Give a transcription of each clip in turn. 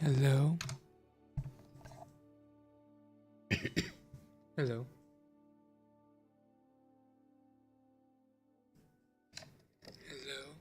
Hello. Hello. Hello.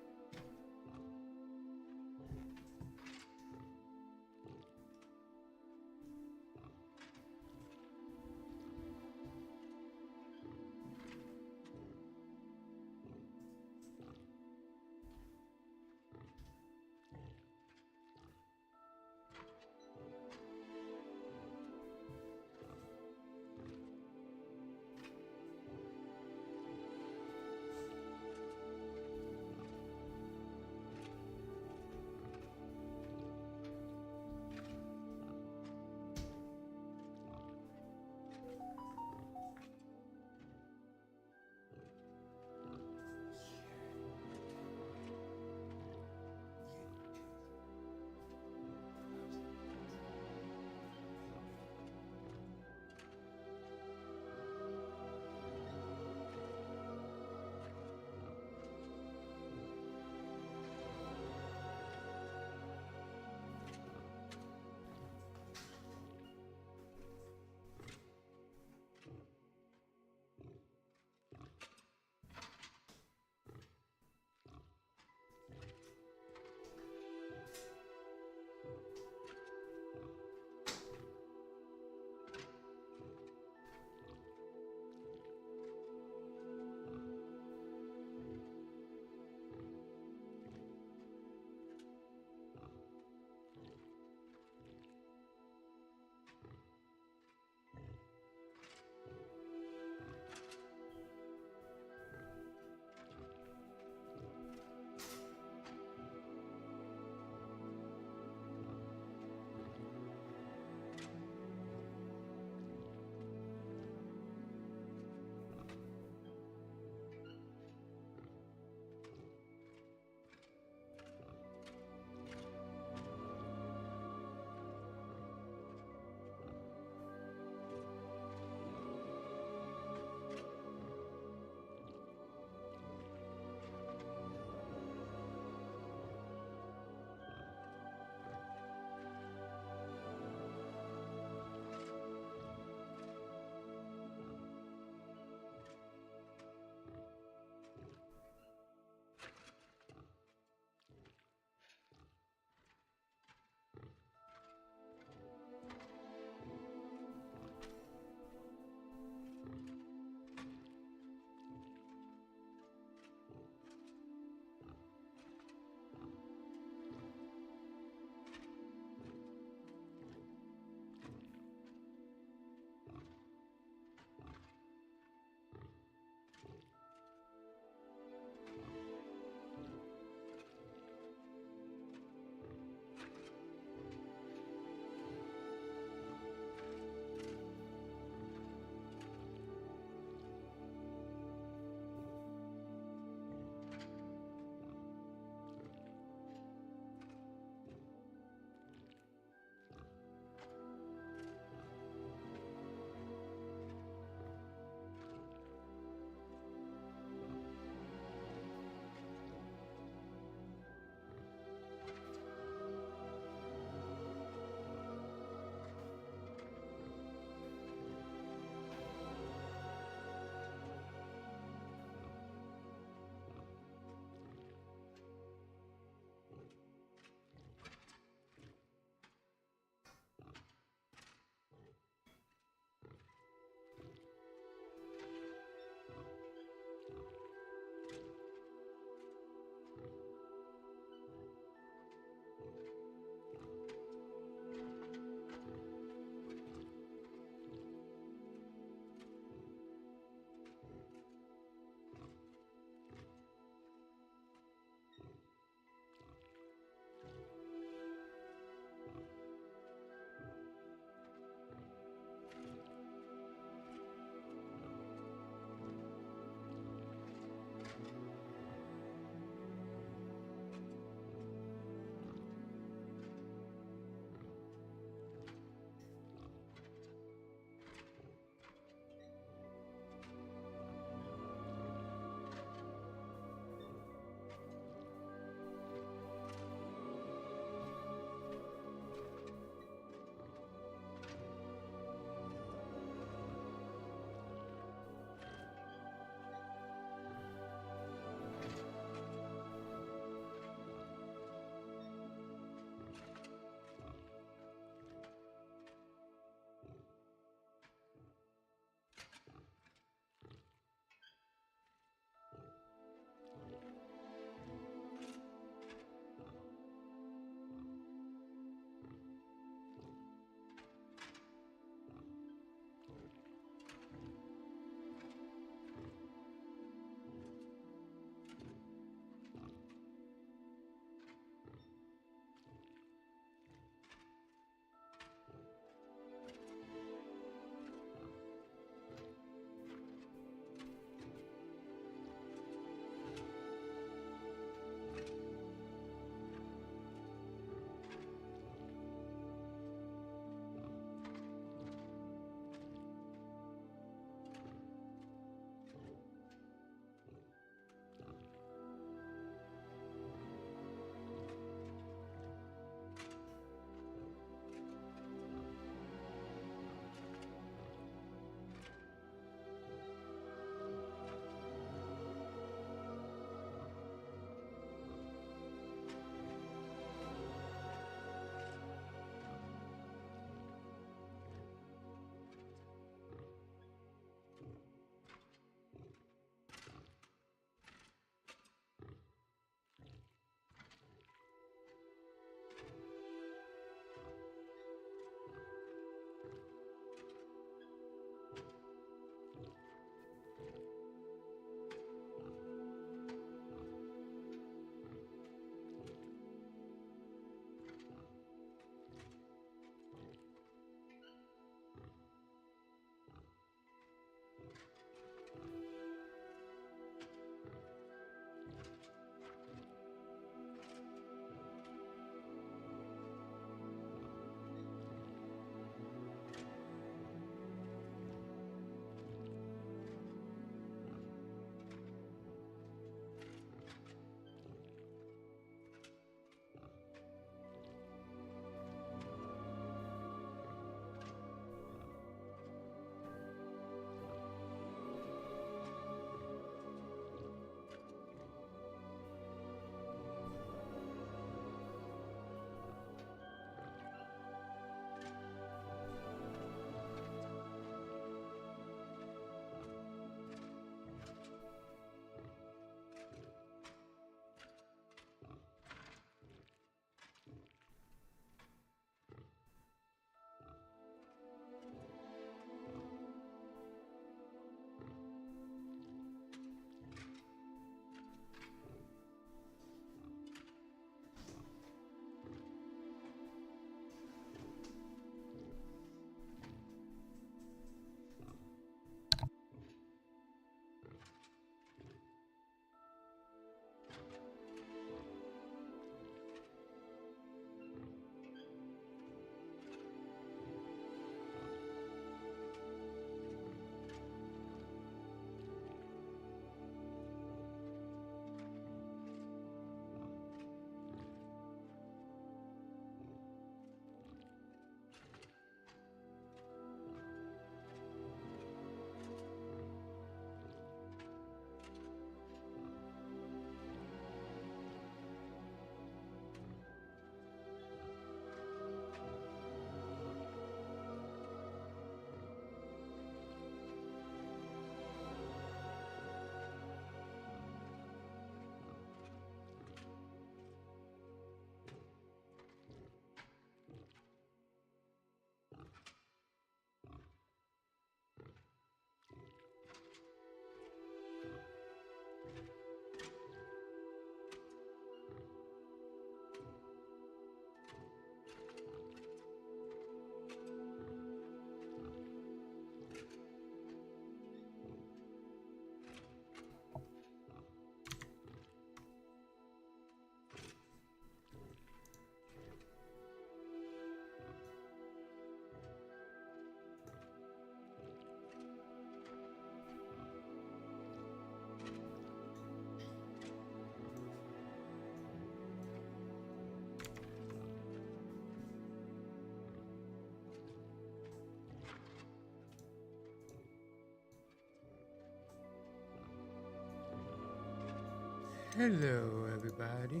Hello, everybody.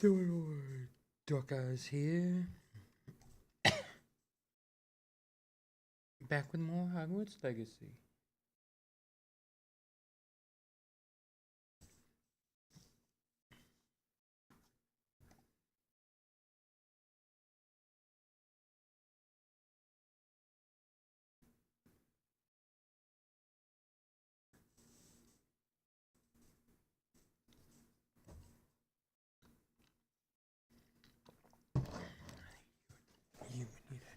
The Lord Duckeyes here. Back with more Hogwarts Legacy. You need it. Right here.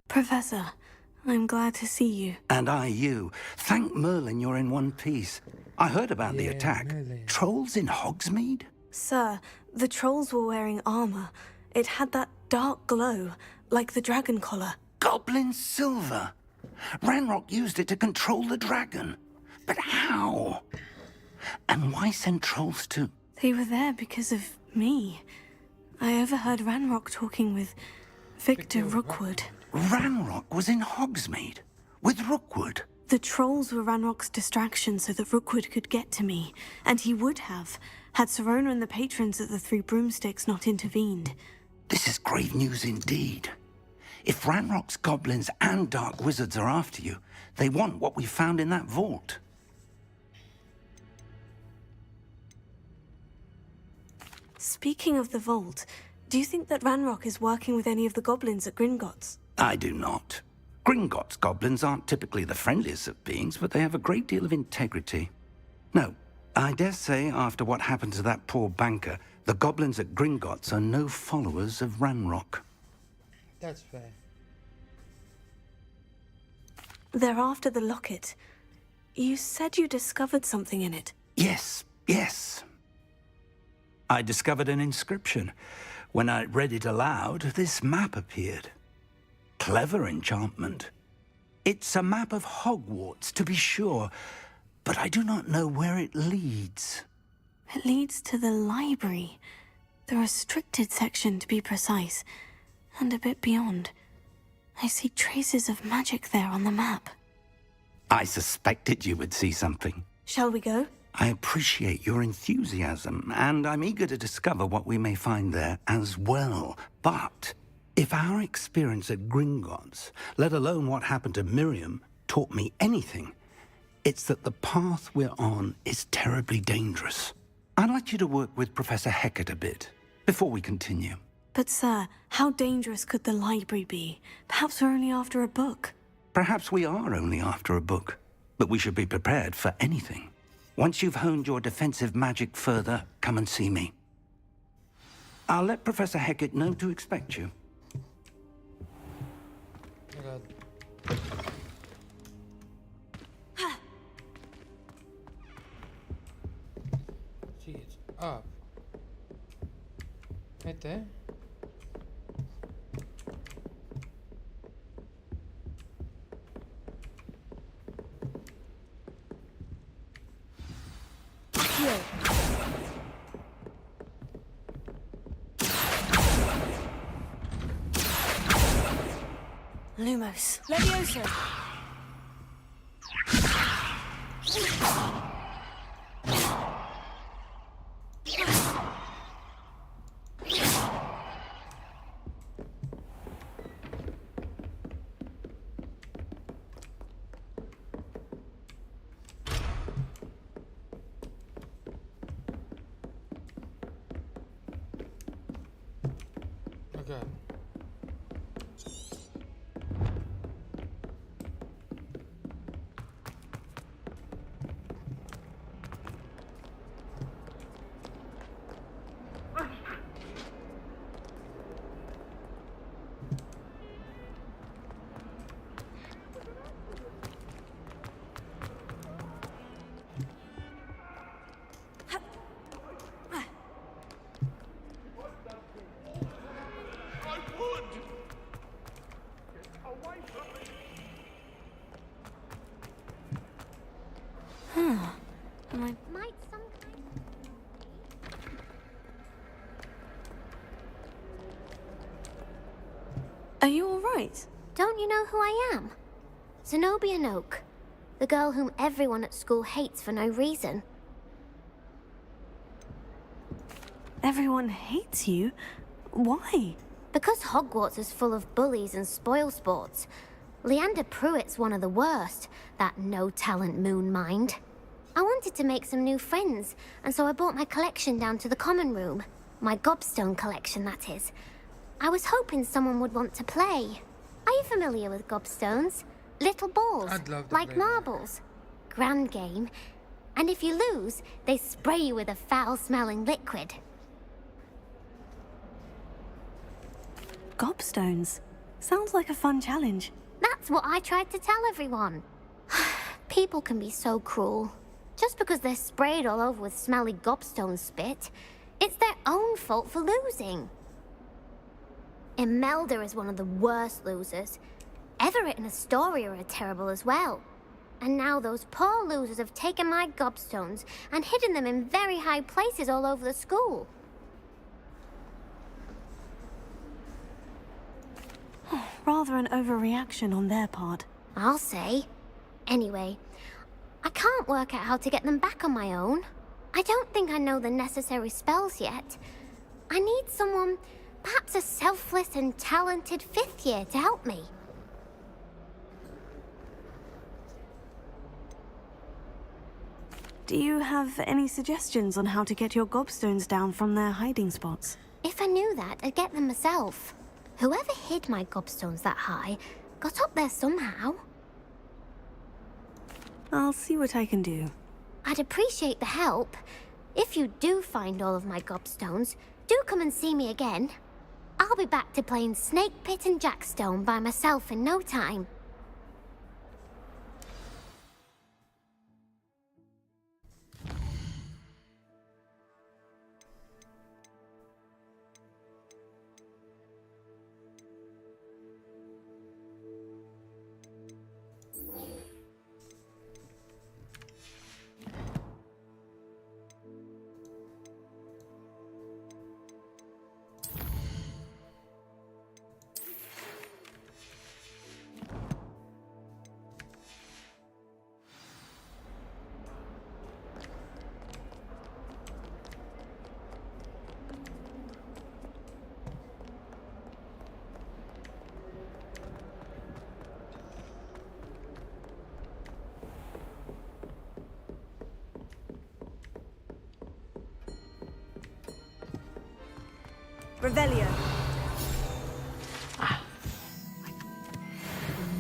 Professor, I'm glad to see you. And I you. Thank Merlin you're in one piece. I heard about the Yeah, attack. Merlin. Trolls in Hogsmeade? Sir, the trolls were wearing armor. It had that dark glow, like the dragon collar. Goblin silver. Ranrock used it to control the dragon. But how? And why send trolls to... They were there because of me. I overheard Ranrock talking with Victor Rookwood. Ranrock was in Hogsmeade? With Rookwood? The trolls were Ranrock's distraction so that Rookwood could get to me, and he would have, had Serona and the patrons at the Three Broomsticks not intervened. This is grave news indeed. If Ranrock's goblins and dark wizards are after you, they want what we found in that vault. Speaking of the vault, do you think that Ranrock is working with any of the goblins at Gringotts? I do not. Gringotts goblins aren't typically the friendliest of beings, but they have a great deal of integrity. No, I dare say after what happened to that poor banker, the goblins at Gringotts are no followers of Ranrock. That's fair. They're after the locket. You said you discovered something in it. Yes, yes. I discovered an inscription. When I read it aloud, this map appeared. Clever enchantment. It's a map of Hogwarts, to be sure, but I do not know where it leads. It leads to the library. The restricted section, to be precise. And a bit beyond. I see traces of magic there on the map. I suspected you would see something. Shall we go? I appreciate your enthusiasm, and I'm eager to discover what we may find there as well. But if our experience at Gringotts, let alone what happened to Miriam, taught me anything, it's that the path we're on is terribly dangerous. I'd like you to work with Professor Hecat a bit, before we continue. But sir, how dangerous could the library be? Perhaps we're only after a book. Perhaps we are only after a book, but we should be prepared for anything. Once you've honed your defensive magic further, come and see me. I'll let Professor Hecat know to expect you. Oh god. See, it's up. Right there. Lumos. Leviosa! Oh god. Are you alright? Don't you know who I am? Zenobia Noak. The girl whom everyone at school hates for no reason. Everyone hates you? Why? Because Hogwarts is full of bullies and spoilsports. Leander Pruitt's one of the worst, that no-talent moon mind. I wanted to make some new friends, and so I brought my collection down to the common room. My gobstone collection, that is. I was hoping someone would want to play. Are you familiar with gobstones? Little balls, I'd love to like play that. marbles. Grand game. And if you lose, they spray you with a foul-smelling liquid. Gobstones. Sounds like a fun challenge. That's what I tried to tell everyone. People can be so cruel. Just because they're sprayed all over with smelly gobstone spit, it's their own fault for losing. Imelda is one of the worst losers. Everett and Astoria are terrible as well. And now those poor losers have taken my gobstones and hidden them in very high places all over the school. Rather an overreaction on their part. I'll say. Anyway, I can't work out how to get them back on my own. I don't think I know the necessary spells yet. I need someone, perhaps a selfless and talented fifth year to help me. Do you have any suggestions on how to get your gobstones down from their hiding spots? If I knew that, I'd get them myself. Whoever hid my gobstones that high got up there somehow. I'll see what I can do. I'd appreciate the help. If you do find all of my gobstones, do come and see me again. I'll be back to playing Snake Pit and Jackstone by myself in no time. Revelio.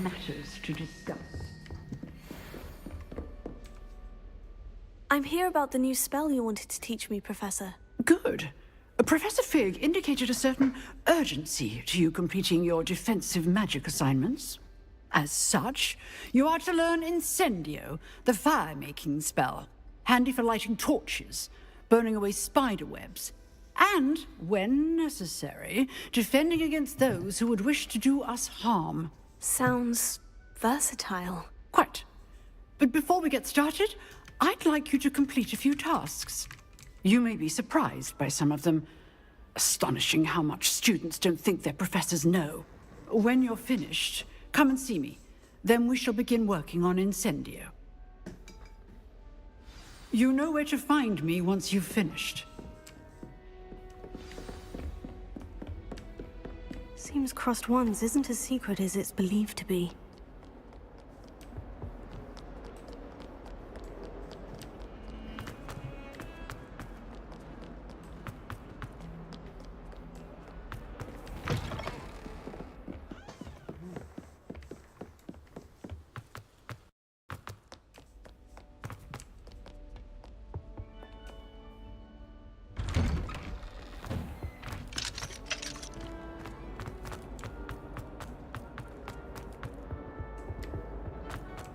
Matters to discuss. I'm here about the new spell you wanted to teach me, Professor. Good. Professor Fig indicated a certain urgency to you completing your defensive magic assignments. As such, you are to learn Incendio, the fire-making spell, handy for lighting torches, burning away spider webs, and, when necessary, defending against those who would wish to do us harm. Sounds versatile. Quite. But before we get started, I'd like you to complete a few tasks. You may be surprised by some of them. Astonishing how much students don't think their professors know. When you're finished, come and see me. Then we shall begin working on Incendio. You know where to find me once you've finished. Seems crossed ones isn't as secret as it's believed to be.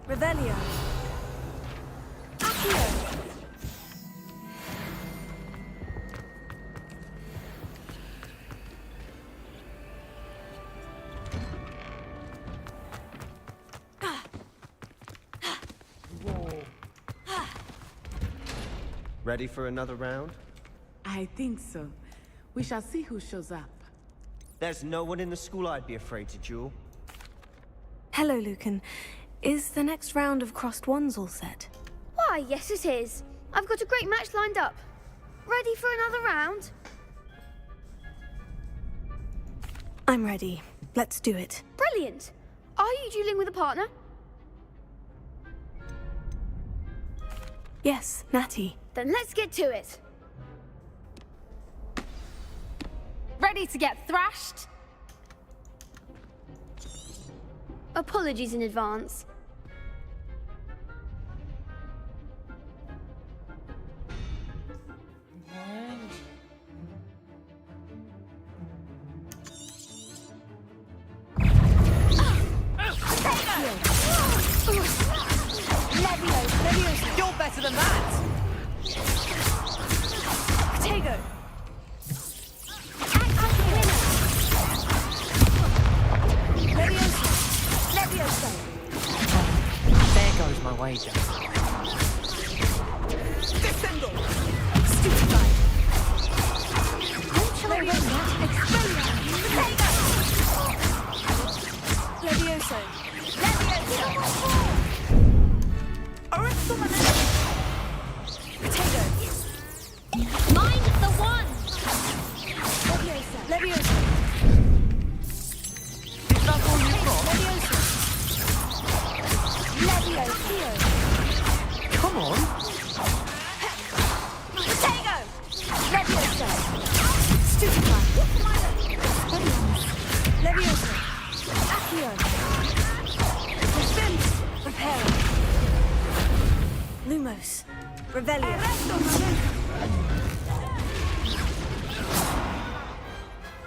Revelio. Accio. Ready for another round? I think so. We shall see who shows up. There's no one in the school I'd be afraid to duel. Hello, Lucan. Is the next round of crossed wands all set? Why, yes it is. I've got a great match lined up. Ready for another round? I'm ready. Let's do it. Brilliant. Are you dueling with a partner? Yes, Natty. Then let's get to it. Ready to get thrashed? Apologies in advance. You're better than that! Potato. There goes my wager. Descendo. Stupefy. When shall I run that? Potato. Levioso. Levioso. Potato. Mind the one! Leviosa. Leviosa. Is that all you've got? Leviosa. Leviosa. Come on! Potato. Leviosa. Stupefy. Leviosa. Accio. Defense. Repair. Lumos. Revelio.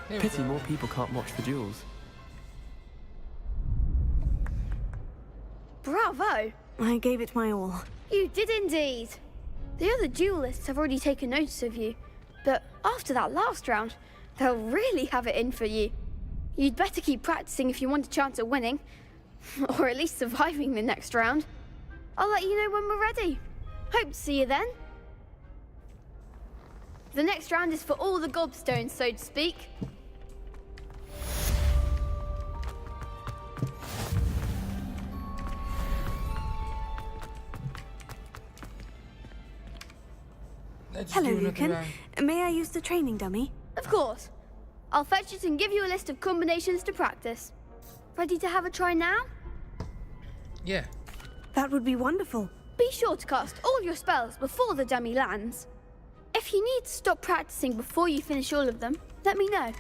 There we Pity go. more people can't watch the duels. Bravo. I gave it my all. You did indeed. The other duelists have already taken notice of you, but after that last round, they'll really have it in for you. You'd better keep practicing if you want a chance at winning, or at least surviving the next round. I'll let you know when we're ready. Hope to see you then. The next round is for all the gobstones, so to speak. Let's Hello, do another Lucan. round. May I use the training dummy? Of course. I'll fetch it and give you a list of combinations to practice. Ready to have a try now? Yeah. That would be wonderful. Be sure to cast all your spells before the dummy lands. If you need to stop practicing before you finish all of them, let me know.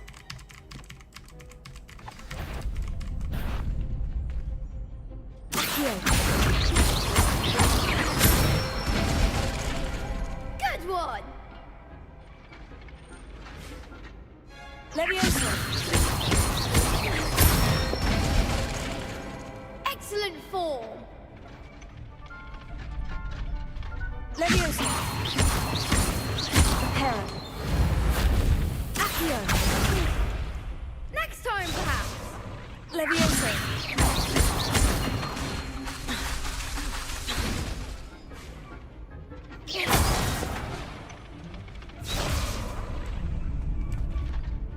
Good one! Leviosa. Excellent form. Leviosa. Prepare. Accio. Next time, perhaps. Leviosa.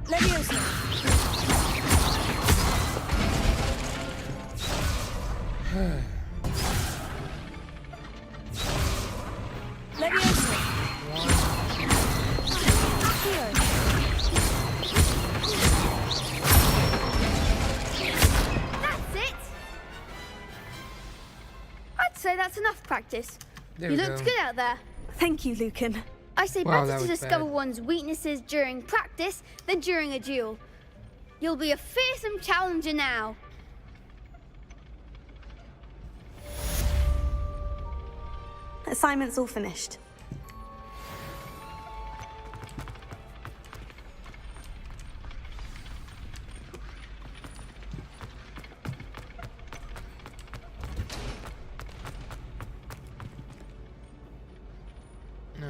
Leviosa. Leviosa. Accio. That's it. I'd say that's enough practice. There You we looked go. good out there. Thank you, Lucan. I say Wow, better that to was discover bad. one's weaknesses during practice than during a duel. You'll be a fearsome challenger now. Assignment's all finished. No.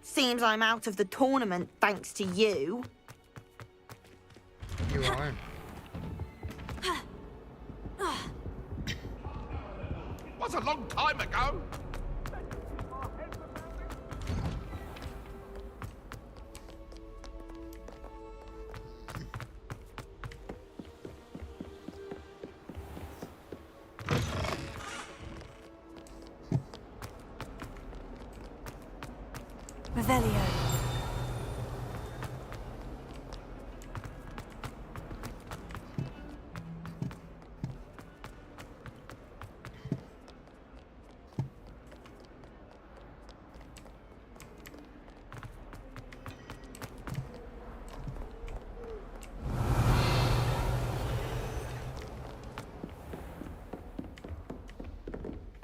Seems I'm out of the tournament thanks to you. You are. Was a long time ago. Revelio.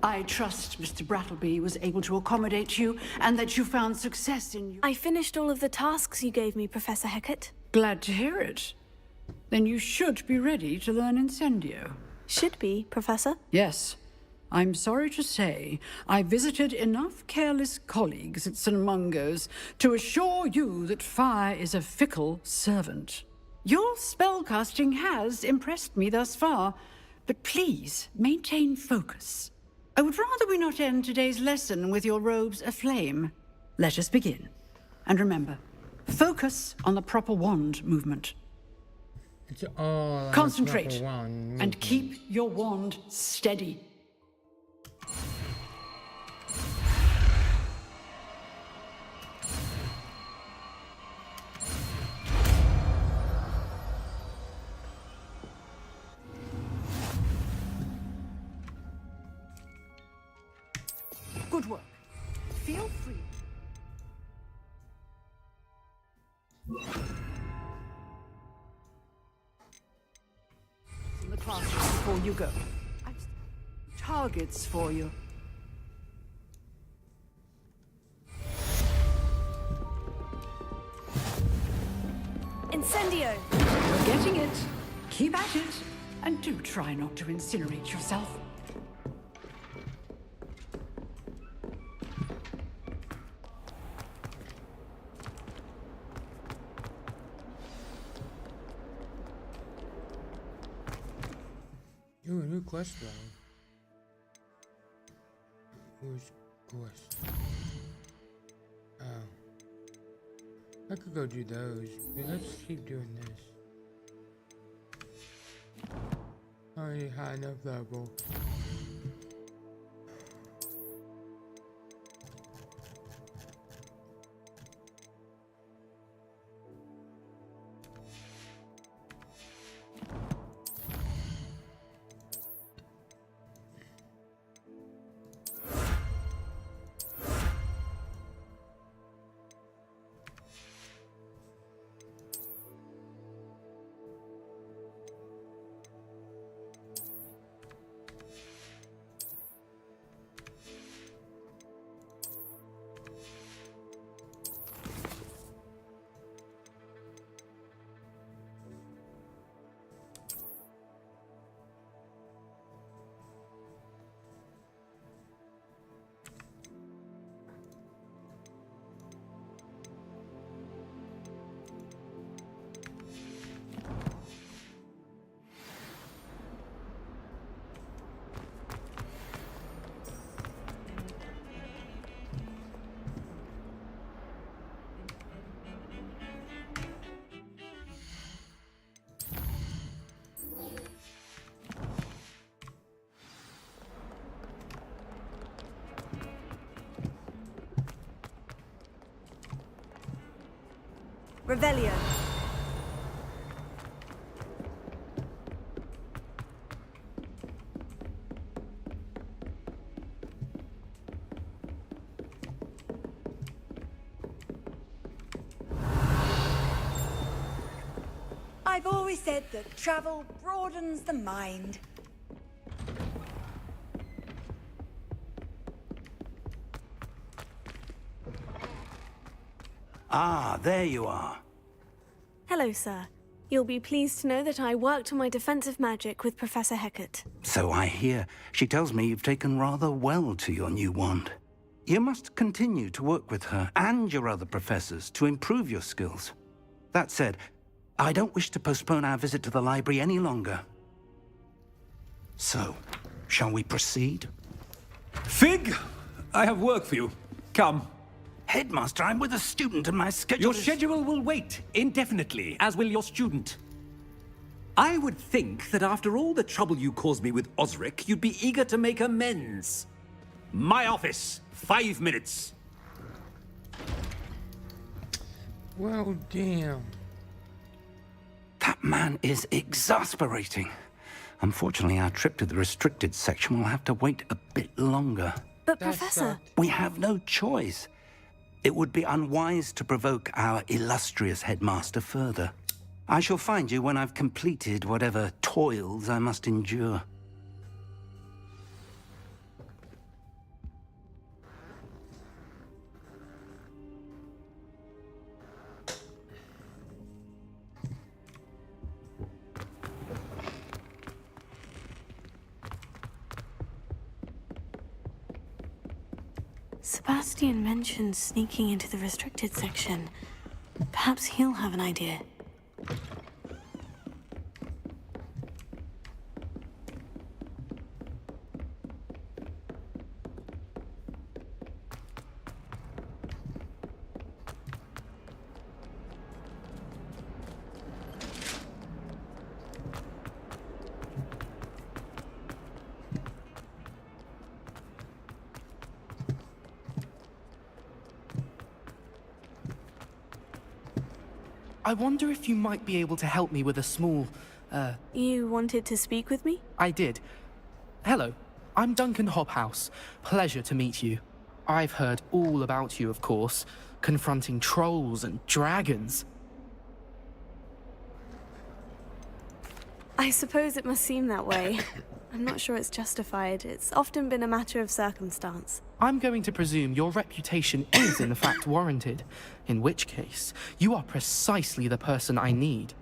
I trust Mr. Brattleby was able to accommodate you and that you found success in your... I finished all of the tasks you gave me, Professor Hecat. Glad to hear it. Then you should be ready to learn Incendio. Should be, Professor. Yes. I'm sorry to say, I visited enough careless colleagues at St. Mungo's to assure you that fire is a fickle servant. Your spellcasting has impressed me thus far, but please maintain focus. I would rather we not end today's lesson with your robes aflame. Let us begin. And remember, focus on the proper wand movement. It's all on the Concentrate proper wand and keep your wand steady. Good work. Feel free. In the classroom before you go. I've targets for you. Incendio! You're getting it. Keep at it. And do try not to incinerate yourself. Ooh, a new quest log. Who's quest? Oh. I could go do those, but let's keep doing this. Already high enough level. Revelio. I've always said that travel broadens the mind. Ah, there you are. Hello, sir. You'll be pleased to know that I worked on my defensive magic with Professor Hecat. So I hear. She tells me you've taken rather well to your new wand. You must continue to work with her and your other professors to improve your skills. That said, I don't wish to postpone our visit to the library any longer. So, shall we proceed? Fig, I have work for you. Come. Headmaster, I'm with a student and my schedule Your is... schedule will wait indefinitely, as will your student. I would think that after all the trouble you caused me with Osric, you'd be eager to make amends. My office, 5 minutes. Well, damn. That man is exasperating. Unfortunately, our trip to the restricted section will have to wait a bit longer. But, That Professor, sucks. We have no choice. It would be unwise to provoke our illustrious headmaster further. I shall find you when I've completed whatever toils I must endure. Sebastian mentioned sneaking into the restricted section. Perhaps he'll have an idea. I wonder if you might be able to help me with a small, You wanted to speak with me? I did. Hello, I'm Duncan Hobhouse. Pleasure to meet you. I've heard all about you, of course, confronting trolls and dragons. I suppose it must seem that way. I'm not sure it's justified. It's often been a matter of circumstance. I'm going to presume your reputation is in fact warranted, in which case, you are precisely the person I need.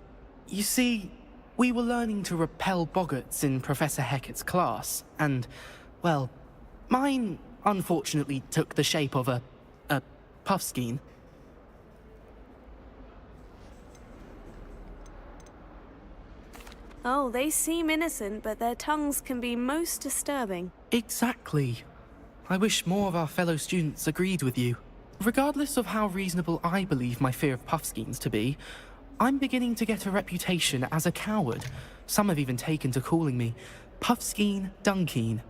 You see, we were learning to repel boggarts in Professor Hecat's class, and, well, mine unfortunately took the shape of a puffskein. Oh, they seem innocent, but their tongues can be most disturbing. Exactly. I wish more of our fellow students agreed with you. Regardless of how reasonable I believe my fear of puffskeins to be, I'm beginning to get a reputation as a coward. Some have even taken to calling me Puffskeen Dunkeen.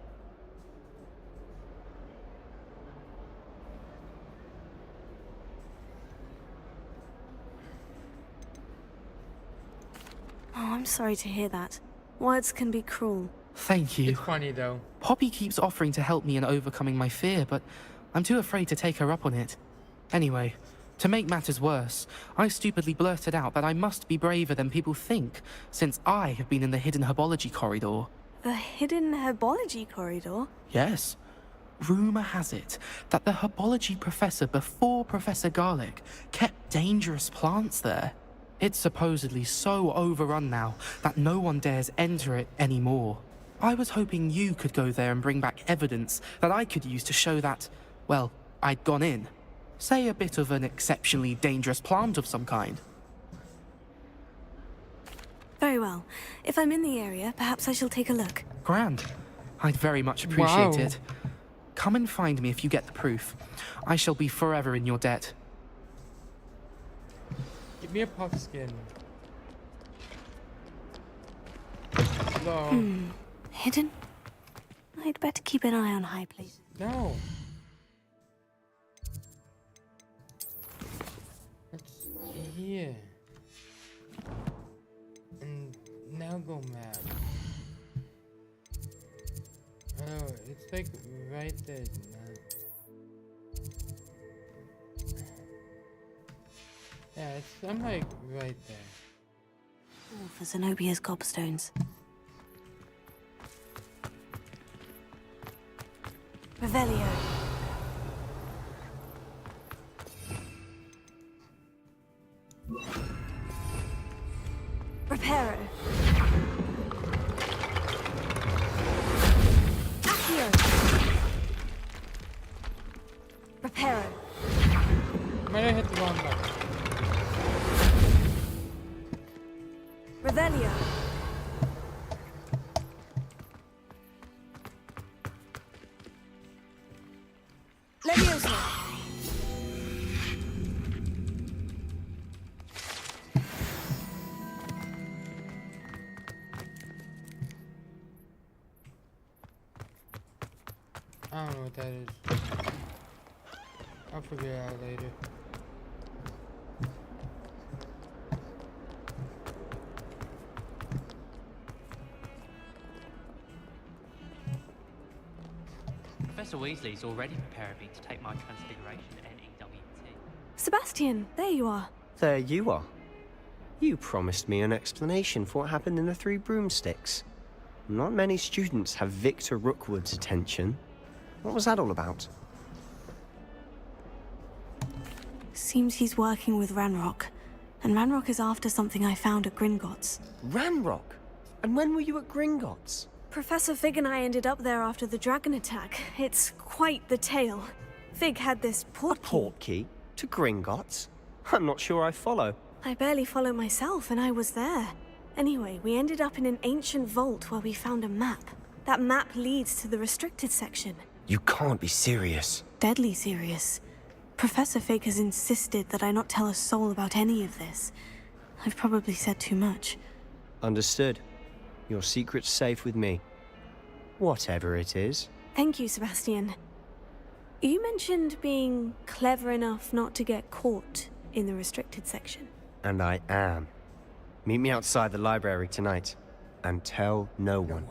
Oh, I'm sorry to hear that. Words can be cruel. Thank you. It's funny though. Poppy keeps offering to help me in overcoming my fear, but I'm too afraid to take her up on it. Anyway, to make matters worse, I stupidly blurted out that I must be braver than people think, since I have been in the hidden herbology corridor. The hidden herbology corridor? Yes. Rumour has it that the herbology professor before Professor Garlic kept dangerous plants there. It's supposedly so overrun now that no one dares enter it anymore. I was hoping you could go there and bring back evidence that I could use to show that, well, I'd gone in. Say a bit of an exceptionally dangerous plant of some kind. Very well. If I'm in the area, perhaps I shall take a look. Grand. I'd very much appreciate Wow. it. Come and find me if you get the proof. I shall be forever in your debt. Give me a puff skin. Slow. Hidden? I'd better keep an eye on high places. No. That's here. And now go mad. Oh, it's like right there. Yeah, I'm like right there. All for Zenobia's gobstones. Revelio. Reparo. Accio. Reparo. Might have hit the wrong button. Revelio. Leviosa. I don't know what that is. I'll figure it out later. Professor Weasley's already preparing me to take my Transfiguration NEWT. Sebastian, there you are. There you are. You promised me an explanation for what happened in the Three Broomsticks. Not many students have Victor Rookwood's attention. What was that all about? Seems he's working with Ranrock. And Ranrock is after something I found at Gringotts. Ranrock? And when were you at Gringotts? Professor Fig and I ended up there after the dragon attack. It's quite the tale. Fig had this portkey. A portkey? To Gringotts? I'm not sure I follow. I barely follow myself, and I was there. Anyway, we ended up in an ancient vault where we found a map. That map leads to the restricted section. You can't be serious. Deadly serious. Professor Fig has insisted that I not tell a soul about any of this. I've probably said too much. Understood. Your secret's safe with me. Whatever it is. Thank you, Sebastian. You mentioned being clever enough not to get caught in the restricted section. And I am. Meet me outside the library tonight. And tell no one.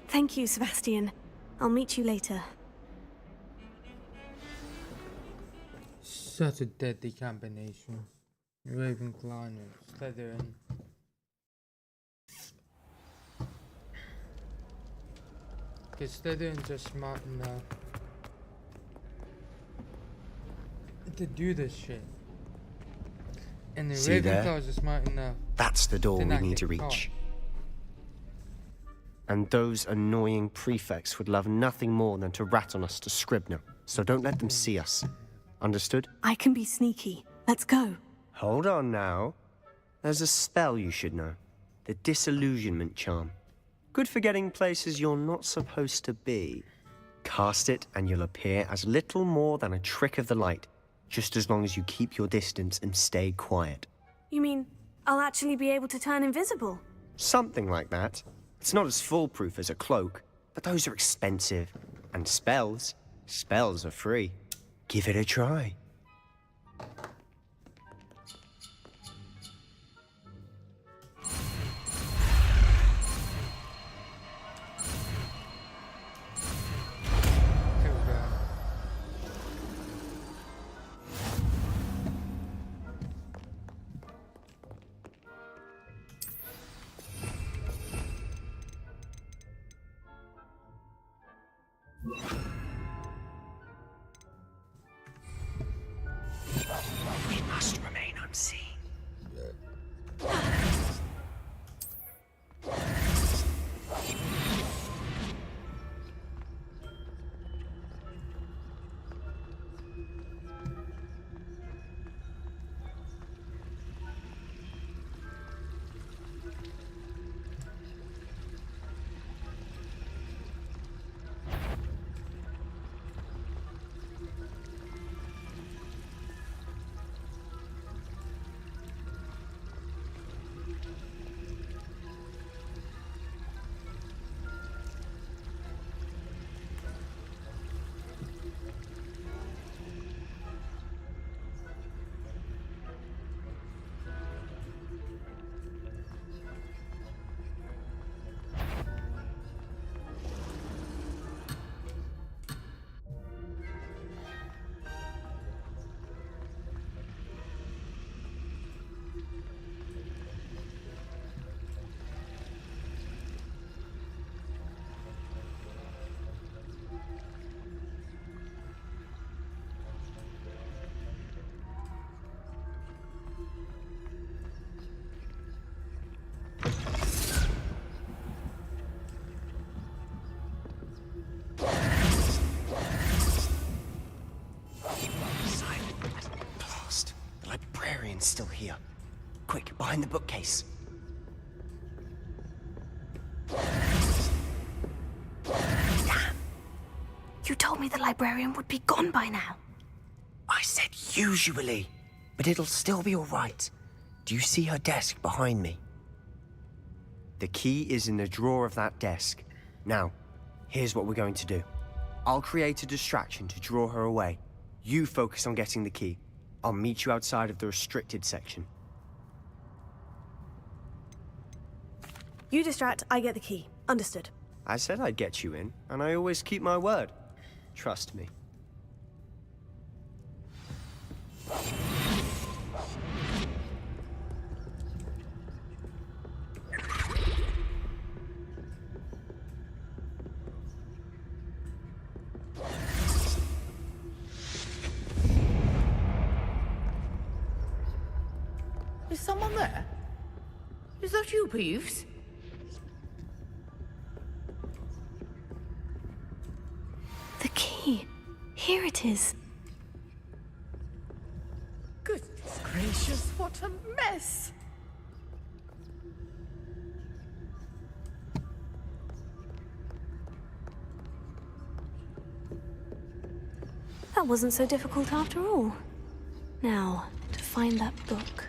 Thank you, Sebastian. I'll meet you later. Such a deadly combination. Ravenclaw and Slytherin. Because Slytherins are smart enough to do this shit. And the See there? Ravenclaws are smart enough. That's the door to we not need get to reach. caught. And those annoying prefects would love nothing more than to rat on us to Scribner. So don't let them see us. Understood? I can be sneaky. Let's go. Hold on now. There's a spell you should know. The Disillusionment Charm. Good for getting places you're not supposed to be. Cast it and you'll appear as little more than a trick of the light, just as long as you keep your distance and stay quiet. You mean I'll actually be able to turn invisible? Something like that. It's not as foolproof as a cloak, but those are expensive. And spells are free. Give it a try. Here we go. We must remain unseen. Still here. Quick, behind the bookcase. Damn. You told me the librarian would be gone by now. I said usually, but it'll still be all right. Do you see her desk behind me? The key is in the drawer of that desk. Now, here's what we're going to do. I'll create a distraction to draw her away. You focus on getting the key. I'll meet you outside of the restricted section. You distract, I get the key. Understood. I said I'd get you in, and I always keep my word. Trust me. Is someone there? Is that you, Peeves? The key. Here it is. Goodness gracious, what a mess! That wasn't so difficult after all. Now, to find that book.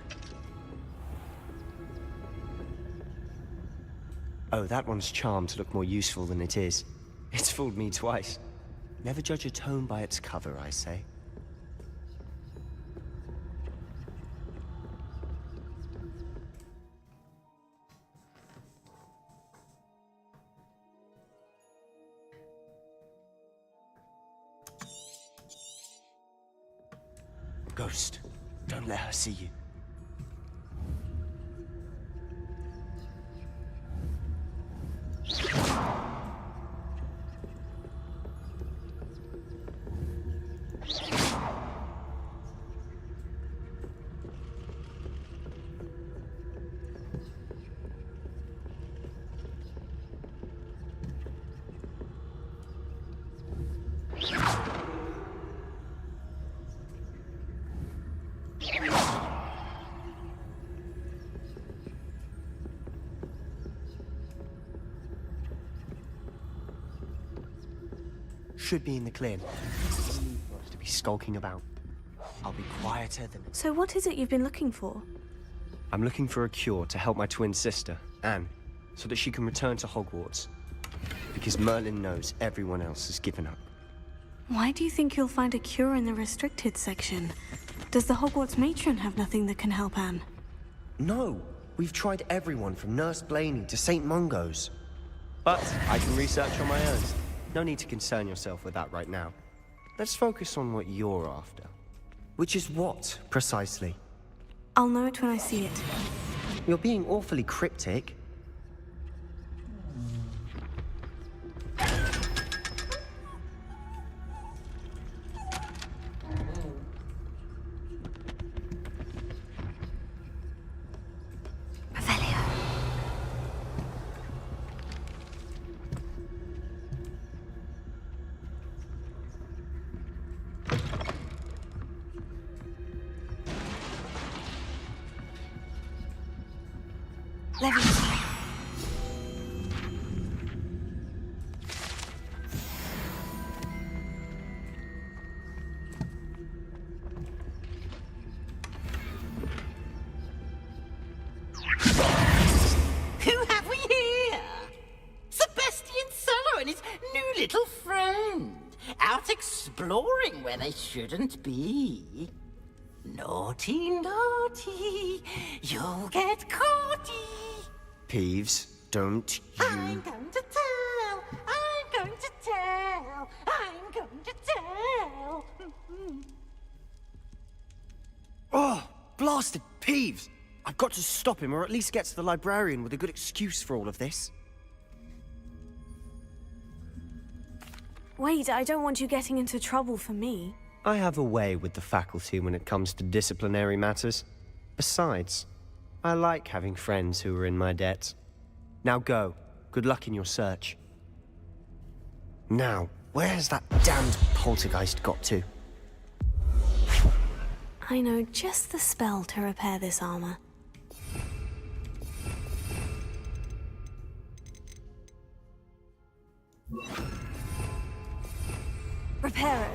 Oh, that one's charmed to look more useful than it is. It's fooled me twice. Never judge a tome by its cover, I say. Ghost, don't let her see you. Should be in the clear. No need for us to be skulking about. I'll be quieter than... So what is it you've been looking for? I'm looking for a cure to help my twin sister, Anne, so that she can return to Hogwarts. Because Merlin knows everyone else has given up. Why do you think you'll find a cure in the restricted section? Does the Hogwarts matron have nothing that can help Anne? No! We've tried everyone from Nurse Blaney to St. Mungo's. But I can research on my own. No need to concern yourself with that right now. Let's focus on what you're after. Which is what, precisely? I'll know it when I see it. You're being awfully cryptic. Who have we here? Sebastian Cello and his new little friend. Out exploring where they shouldn't be. Naughty, naughty, you'll get caughty. Peeves, don't you... I'm going to tell, I'm going to tell, I'm going to tell. Oh, blasted Peeves! I've got to stop him, or at least get to the librarian with a good excuse for all of this. Wait, I don't want you getting into trouble for me. I have a way with the faculty when it comes to disciplinary matters. Besides, I like having friends who are in my debt. Now go. Good luck in your search. Now, where's that damned poltergeist got to? I know just the spell to repair this armor. Reparo.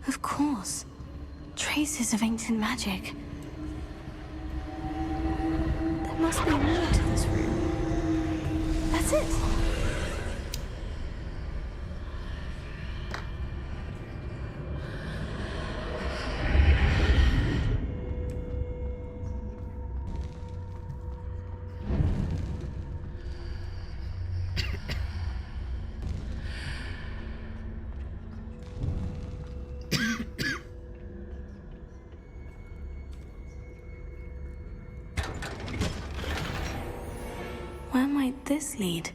Of course. Traces of ancient magic. must be more to this room. That's it. Where might this lead?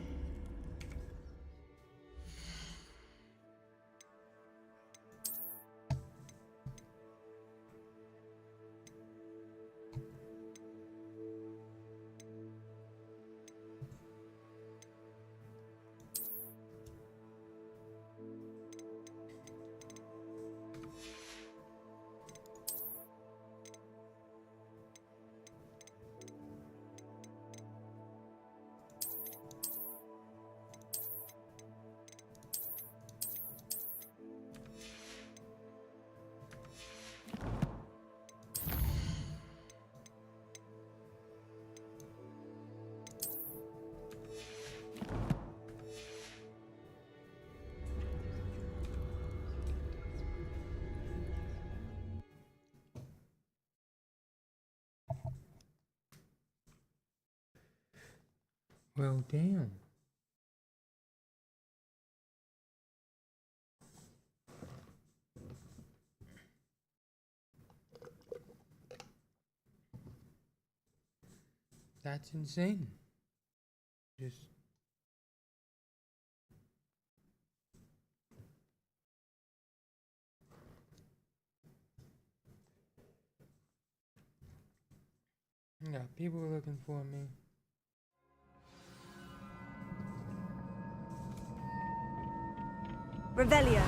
Well, damn. That's insane. Just... Yeah, people are looking for me. Revelio.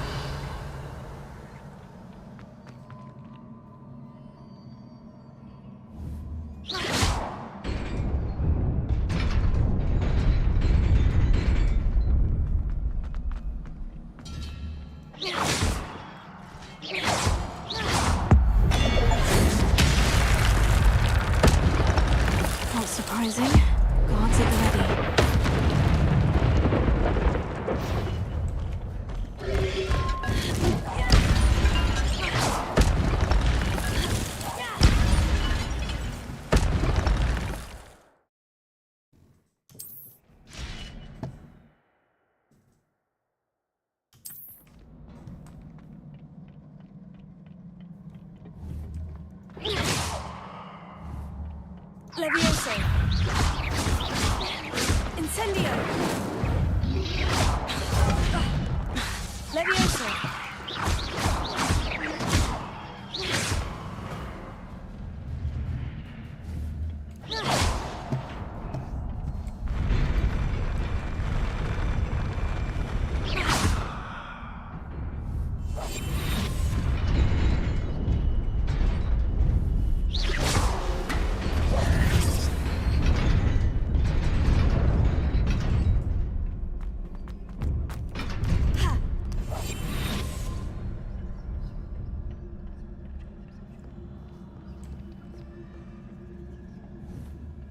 Not surprising. Guards at the ready. Levioso. Incendio. Levioso.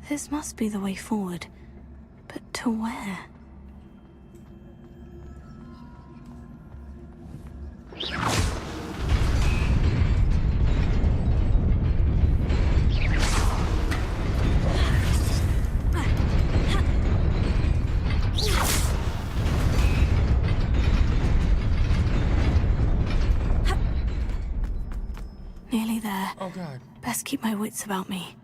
This must be the way forward. But to where? Nearly there. Oh god. Best keep my wits about me.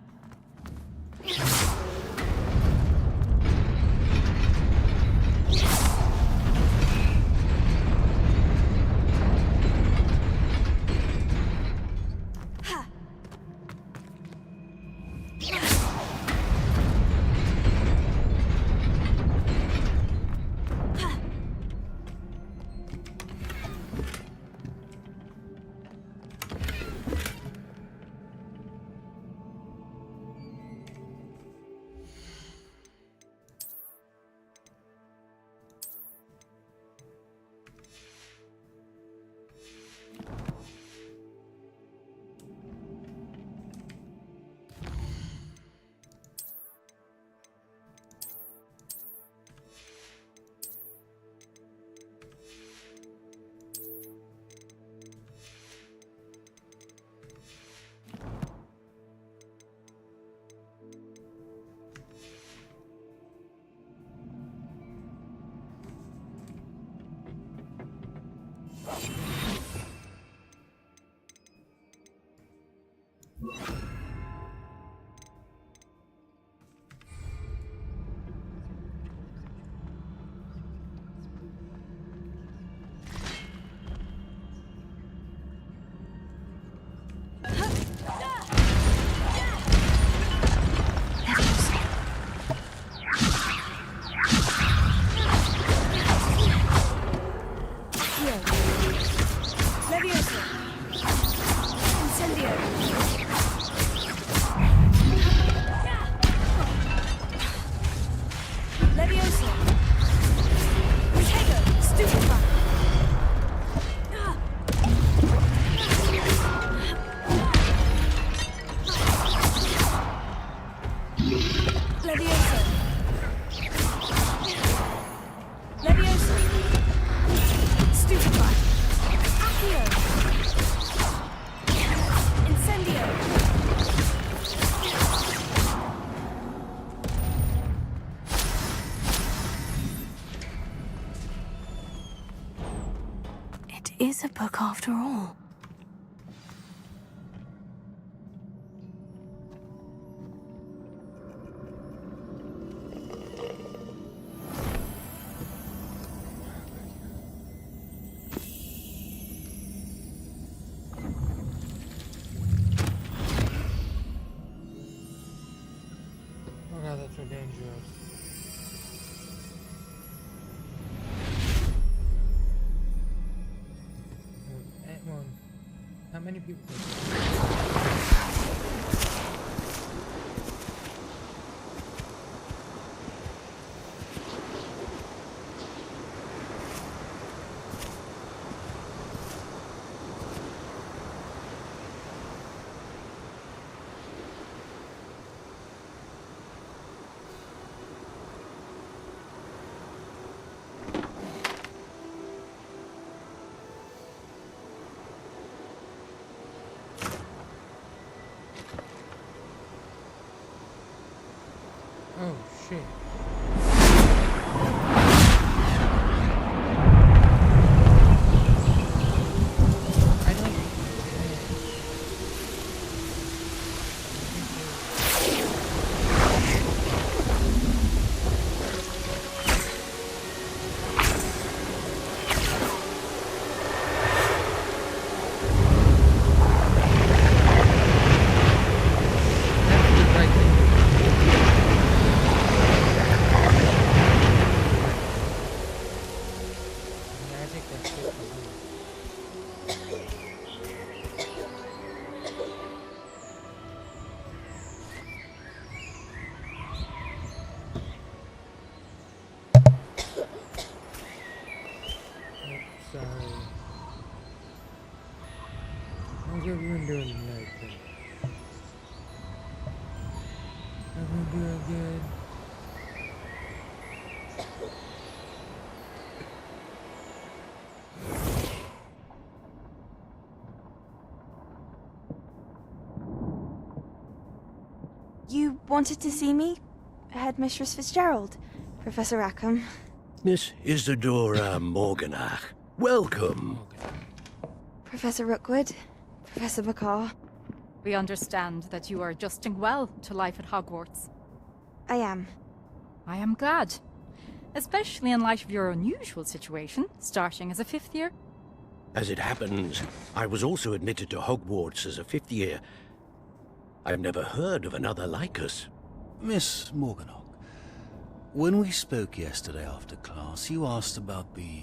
Levioso. Levioso. Stupefy. Accio. Incendio. It is a book after all. Oh god, that's so dangerous. Well, how many people? Oh shit. I don't. Sorry. How's everyone doing tonight then? Everyone doing good? You wanted to see me? Headmistress Fitzgerald? Professor Rackham? Miss Isadora Morganach, welcome. Professor Rookwood? Professor McCaw? We understand that you are adjusting well to life at Hogwarts. I am. I am glad. Especially in light of your unusual situation, starting as a 5th year. As it happens, I was also admitted to Hogwarts as a 5th year. I've never heard of another like us. Miss Morganach, when we spoke yesterday after class, you asked about the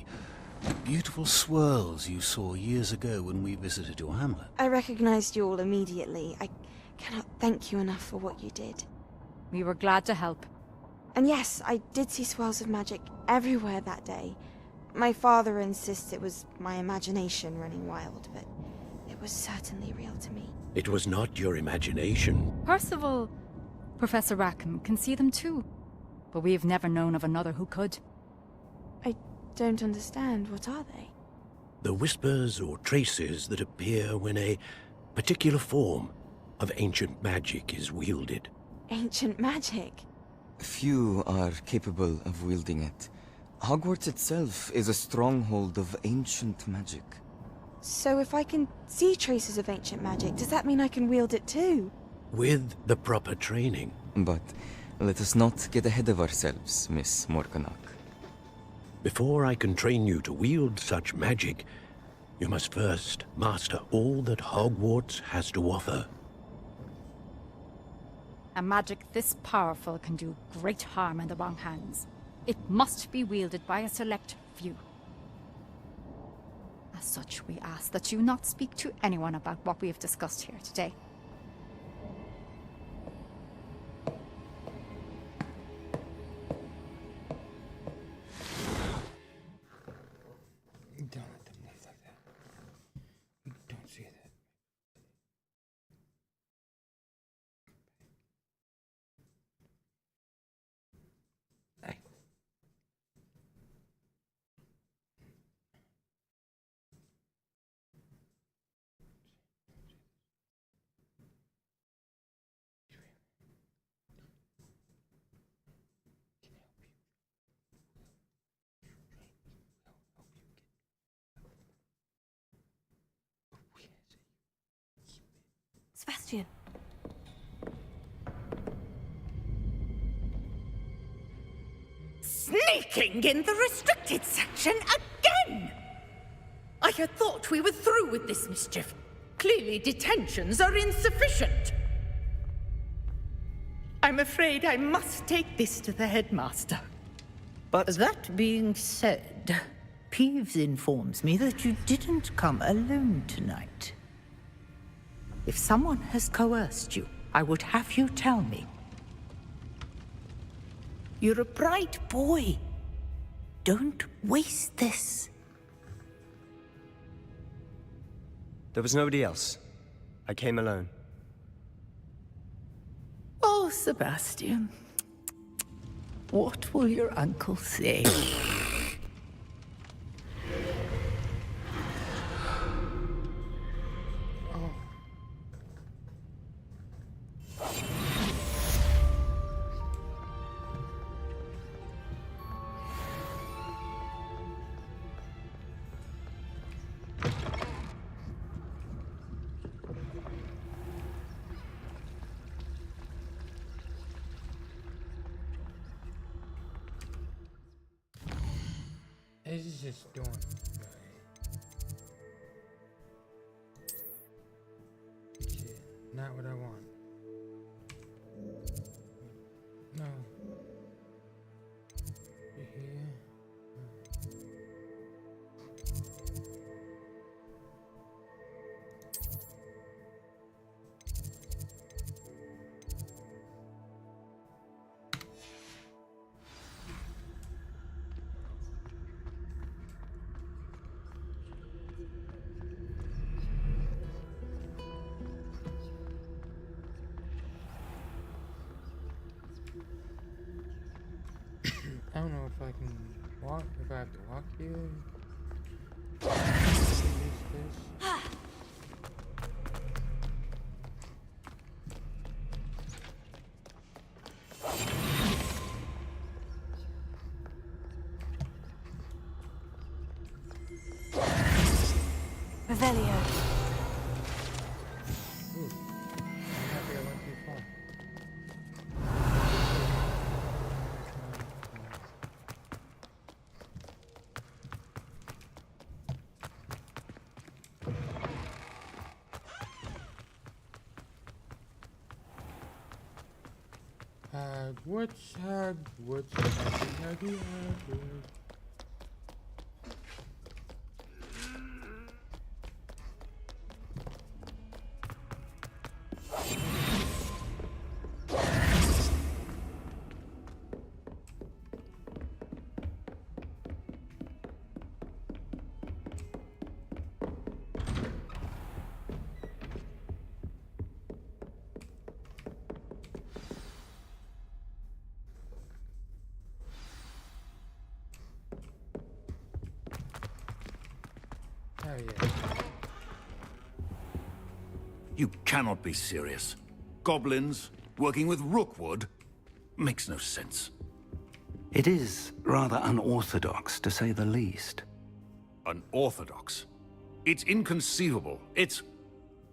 beautiful swirls you saw years ago when we visited your hamlet. I recognized you all immediately. I cannot thank you enough for what you did. We were glad to help. And yes, I did see swirls of magic everywhere that day. My father insists it was my imagination running wild, but it was certainly real to me. It was not your imagination. Percival, Professor Rackham can see them too. But we have never known of another who could. I don't understand. What are they? The whispers or traces that appear when a particular form of ancient magic is wielded. Ancient magic? Few are capable of wielding it. Hogwarts itself is a stronghold of ancient magic. So if I can see traces of ancient magic, does that mean I can wield it too? With the proper training. But let us not get ahead of ourselves, Miss Morganach. Before I can train you to wield such magic, you must first master all that Hogwarts has to offer. A magic this powerful can do great harm in the wrong hands. It must be wielded by a select few. As such, we ask that you not speak to anyone about what we have discussed here today. Don't let them leave like that. You don't see that. Sneaking in the restricted section again! I had thought we were through with this mischief. Clearly detentions are insufficient. I'm afraid I must take this to the headmaster. But that being said, Peeves informs me that you didn't come alone tonight. If someone has coerced you, I would have you tell me. You're a bright boy. Don't waste this. there was nobody else. I came alone. Oh, Sebastian. What will your uncle say? This is just doing shit. Not what I want. No. You here? I don't know if I can walk, if I have to walk here. Revelio. Ooh, I'm happy I went too far. Hogwarts, Hogwarts. Oh yeah. You cannot be serious. Goblins working with Rookwood makes no sense. It is rather unorthodox, to say the least. Unorthodox? It's inconceivable. It's...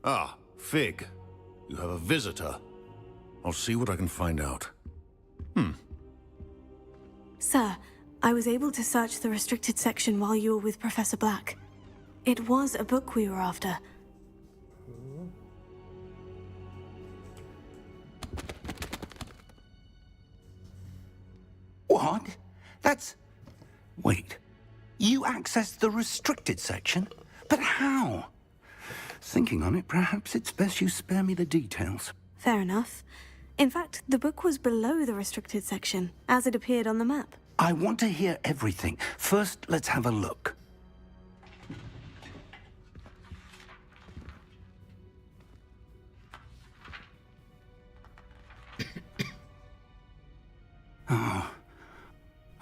Ah, Fig. You have a visitor. I'll see what I can find out. Sir, I was able to search the restricted section while you were with Professor Black. It was a book we were after. What? That's... Wait. You accessed the restricted section? But how? Thinking on it, perhaps it's best you spare me the details. Fair enough. In fact, the book was below the restricted section, as it appeared on the map. I want to hear everything. First, let's have a look.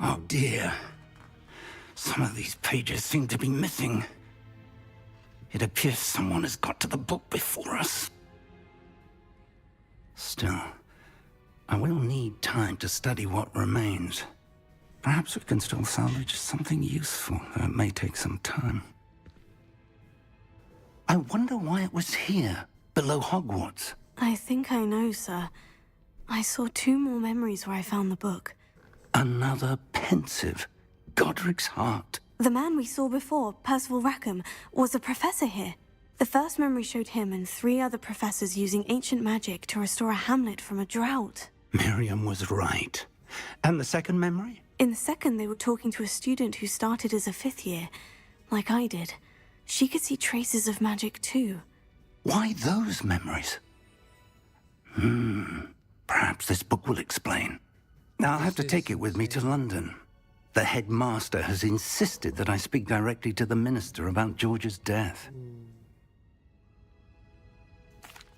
Oh dear. Some of these pages seem to be missing. It appears someone has got to the book before us. Still, I will need time to study what remains. Perhaps we can still salvage something useful, though it may take some time. I wonder why it was here, below Hogwarts. I think I know, sir. I saw 2 more memories where I found the book. Another pensive. Godric's heart. The man we saw before, Percival Rackham, was a professor here. The first memory showed him and 3 other professors using ancient magic to restore a hamlet from a drought. Miriam was right. And the second memory? In the second, they were talking to a student who started as a 5th year, like I did. She could see traces of magic too. Why those memories? Perhaps this book will explain. I'll have to take it with me to London. The headmaster has insisted that I speak directly to the minister about George's death.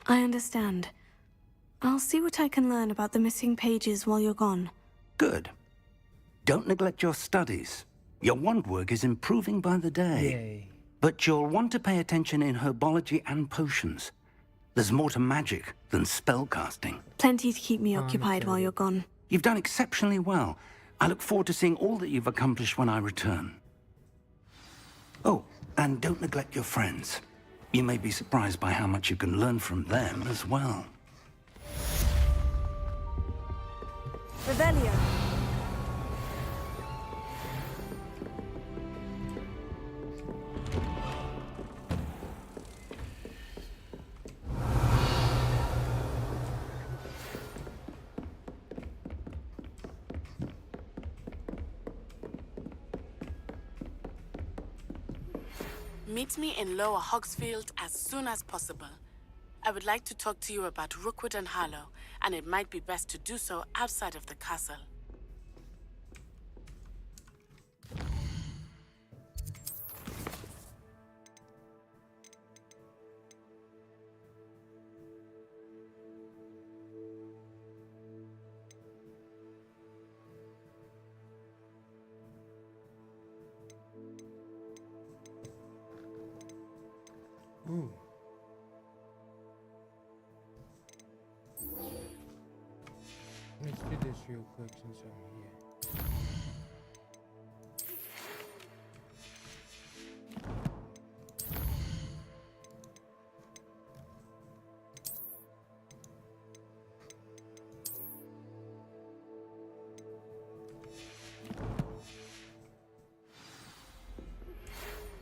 I understand. I'll see what I can learn about the missing pages while you're gone. Good. Don't neglect your studies. Your wand work is improving by the day. Yay. But you'll want to pay attention in herbology and potions. There's more to magic than spellcasting. Plenty to keep me occupied while you're gone. You've done exceptionally well. I look forward to seeing all that you've accomplished when I return. Oh, and don't neglect your friends. You may be surprised by how much you can learn from them as well. Revelio. Meet me in Lower Hogsfield as soon as possible. I would like to talk to you about Rookwood and Harlow, and it might be best to do so outside of the castle. Ooh. Let's do this real quick since I'm here.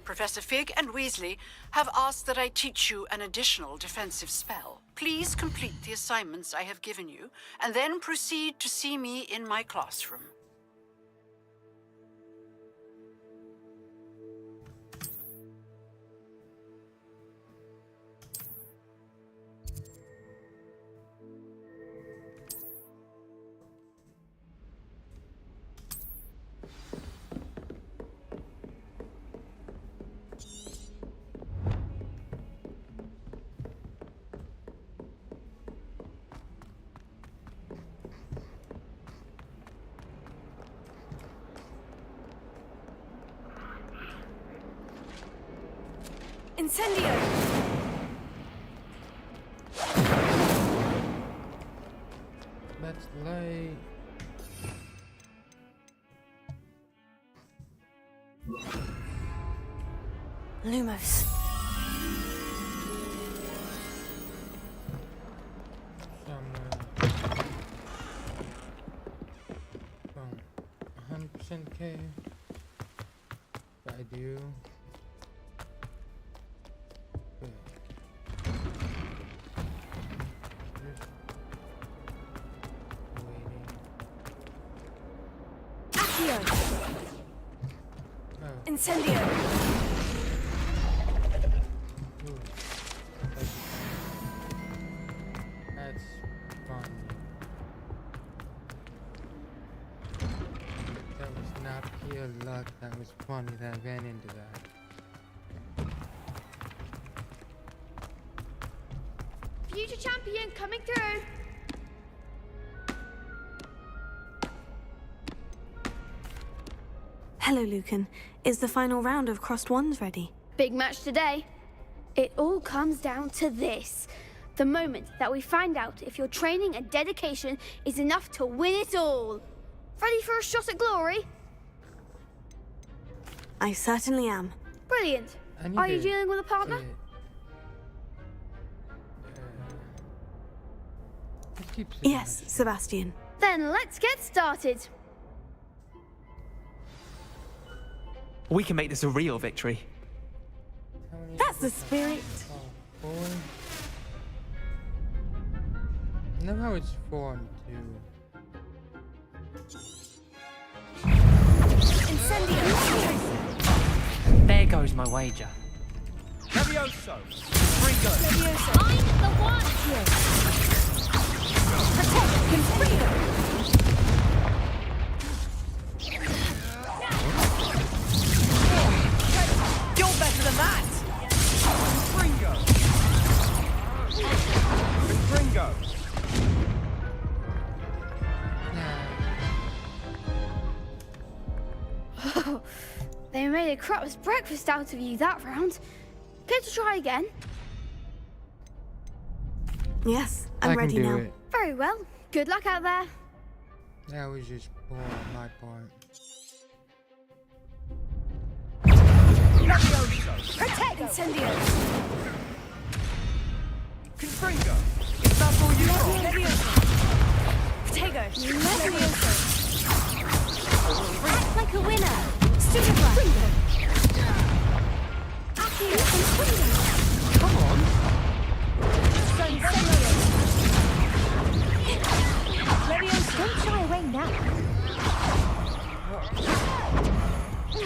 Professor Fig and Weasley have asked that I teach you an additional defensive spell. Please complete the assignments I have given you, and then proceed to see me in my classroom. Incendio! Let's light. Lumos. Some 100% K. But I do. Good. Just waiting. Accio! Oh. Incendio! Ooh. That's fun. That was not pure luck. That was funny that I ran into that. Future champion coming through. Hello, Lucan. Is the final round of Crossed Wands ready? Big match today. It all comes down to this. The moment that we find out if your training and dedication is enough to win it all. Ready for a shot at glory? I certainly am. Brilliant. Are you dealing with a partner? Let's keep Yes, Sebastian. Then let's get started. We can make this a real victory. That's the spirit. Four. I know how it's formed too. There goes my wager. Levioso! Fringo! Levioso! I'm the one! Protect Confringo! You're better than that! Fringo! Fringo! They made a crap's breakfast out of you that round. Care to try again? Yes, I'm ready now. It. Very well. Good luck out there. That was just poor on my part. Levioso! Protect Incendio! Confringo! Is that all you got? Levioso! Protego! Levioso! Act like a winner! Stupefy! Accio! Come on! Levioso! Don't shy away now!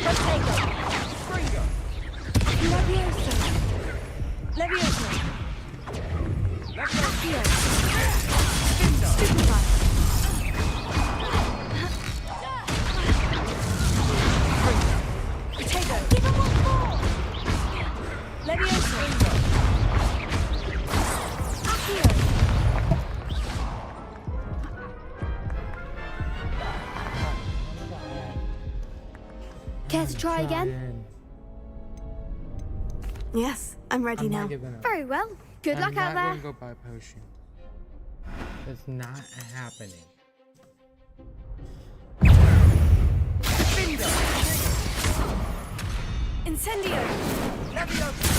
Protego! Fringo! Levioso! Levioso! Levioso! Stupefy! Protego! Give him one more! Levioso! Accio! Care to try again? Yes, I'm ready now. Very well. Good luck out there. I'm not going to go buy potion. It's not happening. Incendio! Levioso!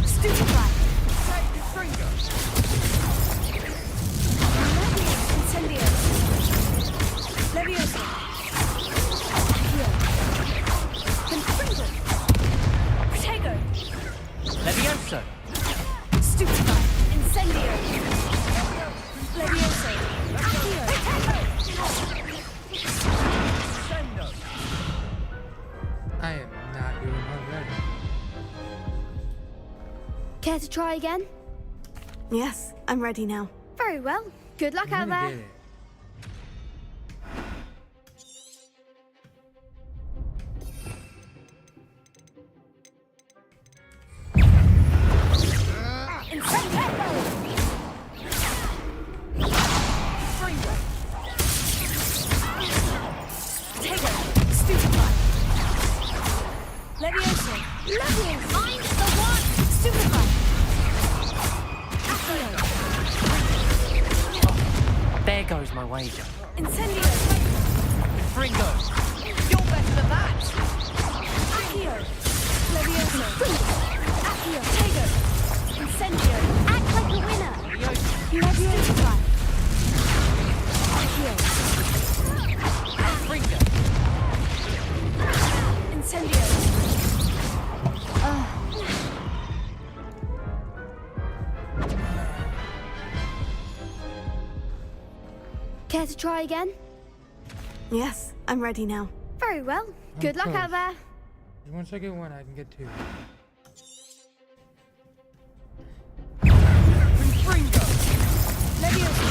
Stupefy! Fringo! Incendio! Levioso! Confringo! Protego! Levioso! Stupefy! Incendio! Levioso! Accio! Sendo! I am not doing already. Care to try again? Yes, I'm ready now. Very well. Good luck out there. Levioso! Levioso! I'm the one! Stupefy! There goes my wager. Incendio! Fringo! You're better than that! Accio! Levioso! Accio! Tego! Incendio! Act like a winner! Levioso! Accio! Fringo! Incendio! Care to try again? Yes, I'm ready now. Very well. Good luck out there. Once I get one, I can get two. Fringo! Levioso!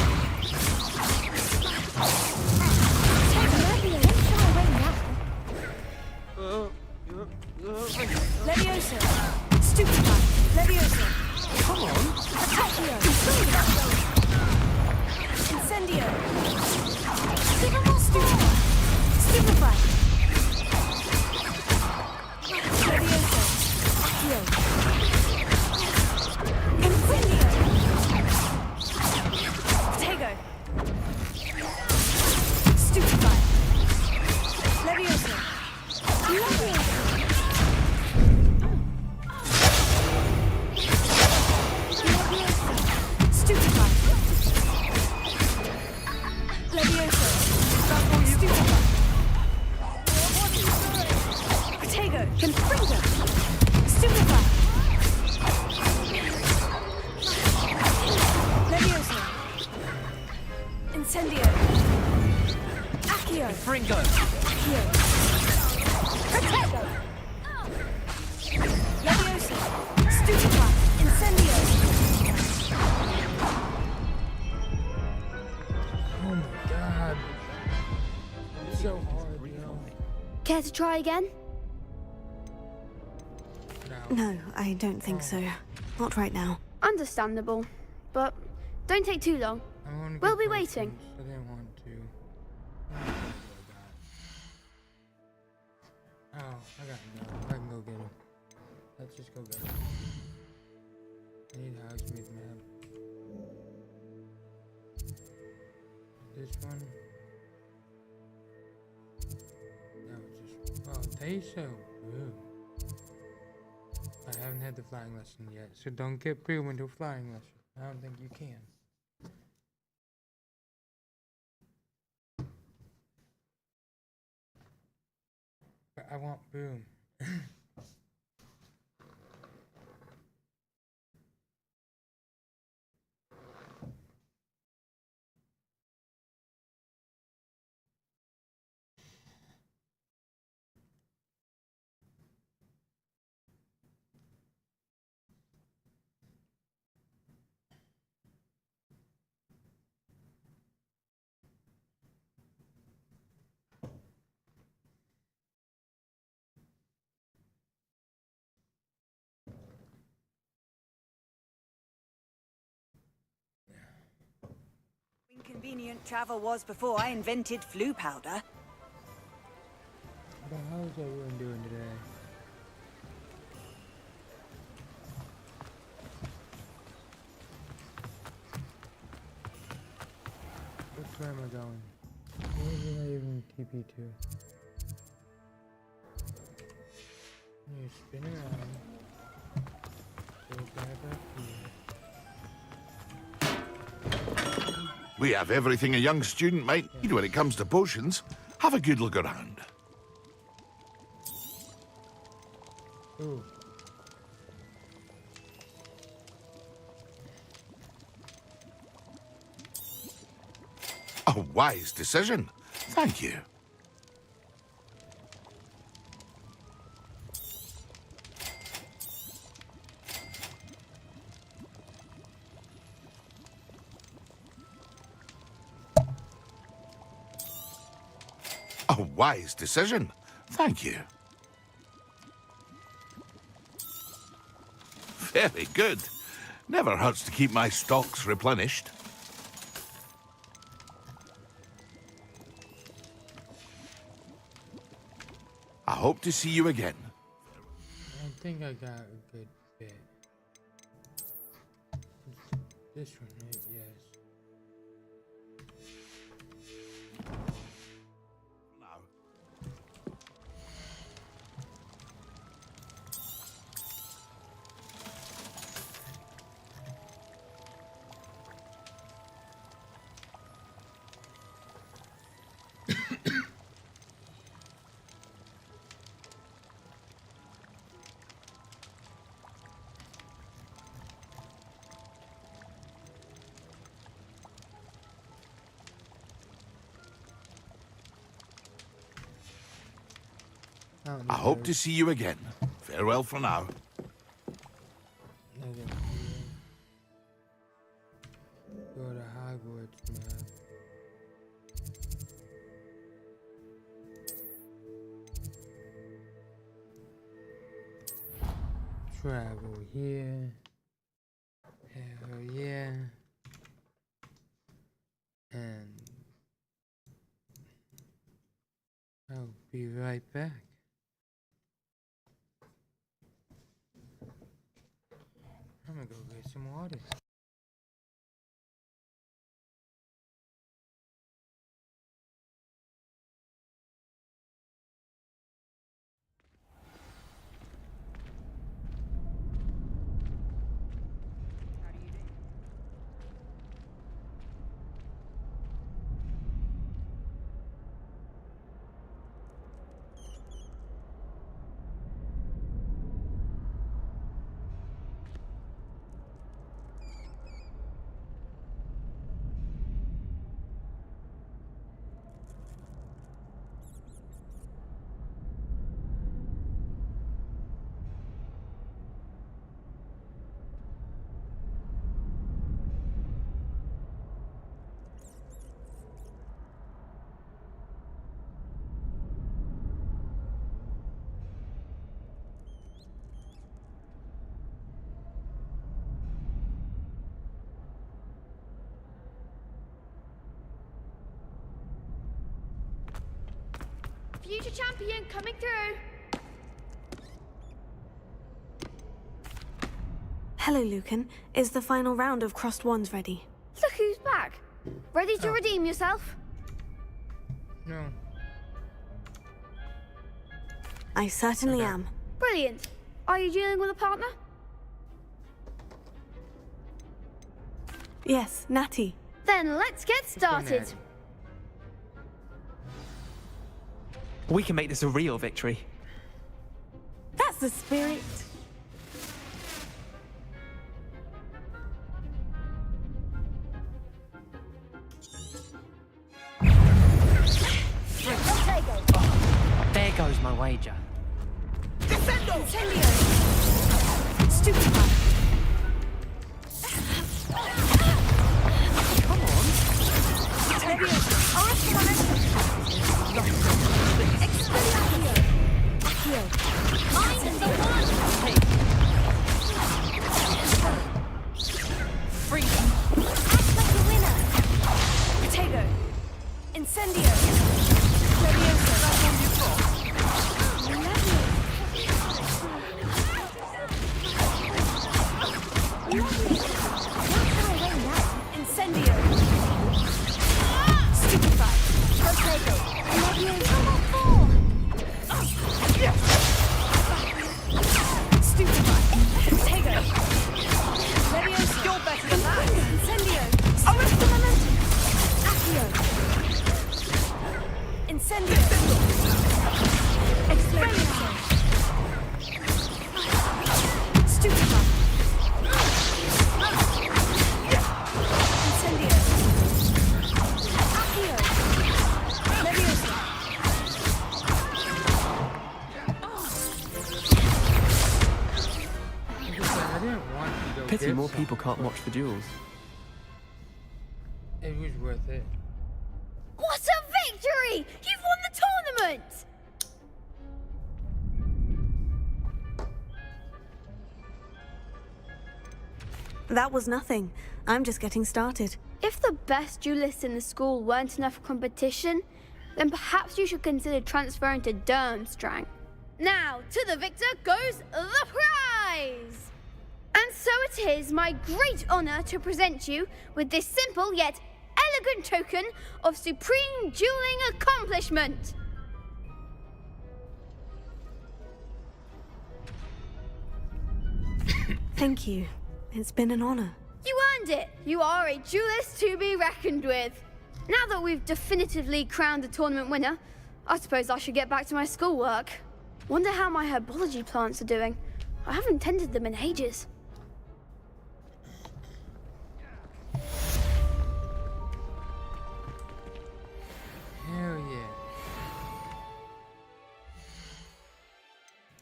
Levioso! Stupefy! Levioso! Come on! Accio! Incendio! Give him more stupefy! Stupefy! Levioso! Accio! Incendio! Tego! Stupefy! Levioso! Levioso! Stupefy! Levioso! Stupefy! Confringo! Stupefy! Levioso! Incendio! Accio! Fringo! Accio! Protego! Levioso! Stupefy! Incendio! Oh my god. It's so hard, you know. Care to try again? No, I don't think so. Not right now. Understandable. But don't take too long. We'll be waiting. I didn't want to. Oh, I got him now. I can go get him. Let's just go get him. I need Hogsmeade map. This one. No, it's just. Oh, they so blue. I haven't had the flying lesson yet, so don't get Brew into a flying lesson. I don't think you can. But I want Boom. Inconvenient travel was before I invented flu powder. But how's everyone doing today? Which way am I going? Where did I even TP to? You spin around. Go back up here. We have everything a young student might need when it comes to potions. Have a good look around. Ooh. A wise decision. Thank you. A wise decision. Thank you. Very good. Never hurts to keep my stocks replenished. I hope to see you again. I think I got a good bit. This one, right? Yes. I hope to see you again. Farewell for now. Go to Hogwarts, man. Travel here. Hell yeah. And I'll be right back. I'm gonna go get some water. future champion coming through. Hello, Lucan. Is the final round of Crossed Wands ready? Look who's back. Ready to redeem yourself? No. I certainly am. Brilliant. Are you dealing with a partner? Yes, Natty. Then let's get started. We can make this a real victory. That's the spirit. There goes my wager. Descendo! Incendio! Stupefy! Come on! Expelliarmus! Accio! Mine is the one! Freedom! Act like a winner! Potato! Incendio! Leviosa! Incendio! Stupefy! Potato! Leviosa! Stupefy! Potato! Leviosa! You're better than that! Incendio! Arrest the momentum! Accio! Incendio! Explosion! Stupefy! Incendio! Accio! Leviosa! I didn't want to go Pity get more some, people can't but watch the duels. It was worth it. What a victory! You've won the tournament! That was nothing. I'm just getting started. If the best duelists in the school weren't enough for competition, then perhaps you should consider transferring to Durmstrang. Now, to the victor goes the prize! And so it is my great honor to present you with this simple yet elegant token of supreme dueling accomplishment. Thank you. It's been an honor. You earned it! You are a duelist to be reckoned with. Now that we've definitively crowned the tournament winner, I suppose I should get back to my schoolwork. Wonder how my herbology plants are doing. I haven't tended them in ages. Hell yeah.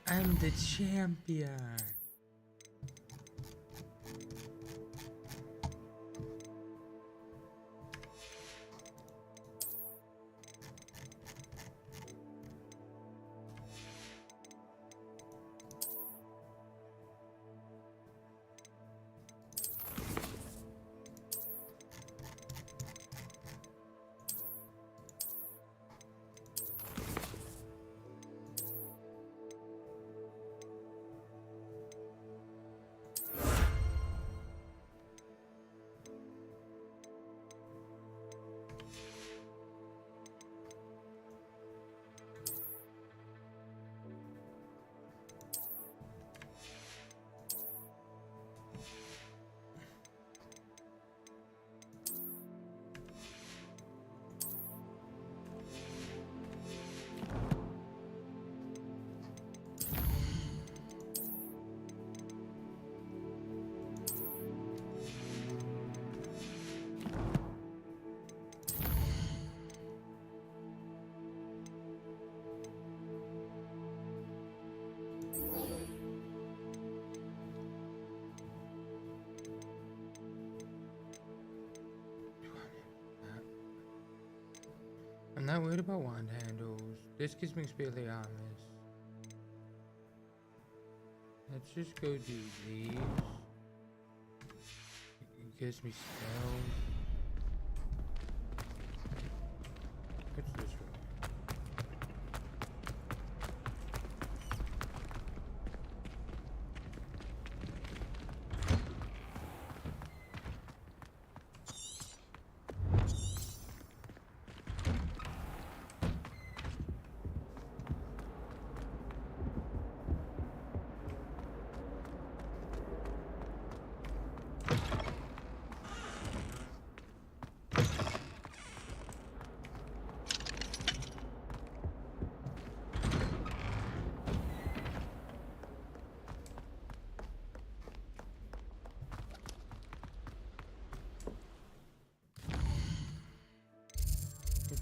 I'm the champion. I'm not worried about wand handles. This gives me Expelliarmus. Let's just go do these. It gives me spells. What's this one?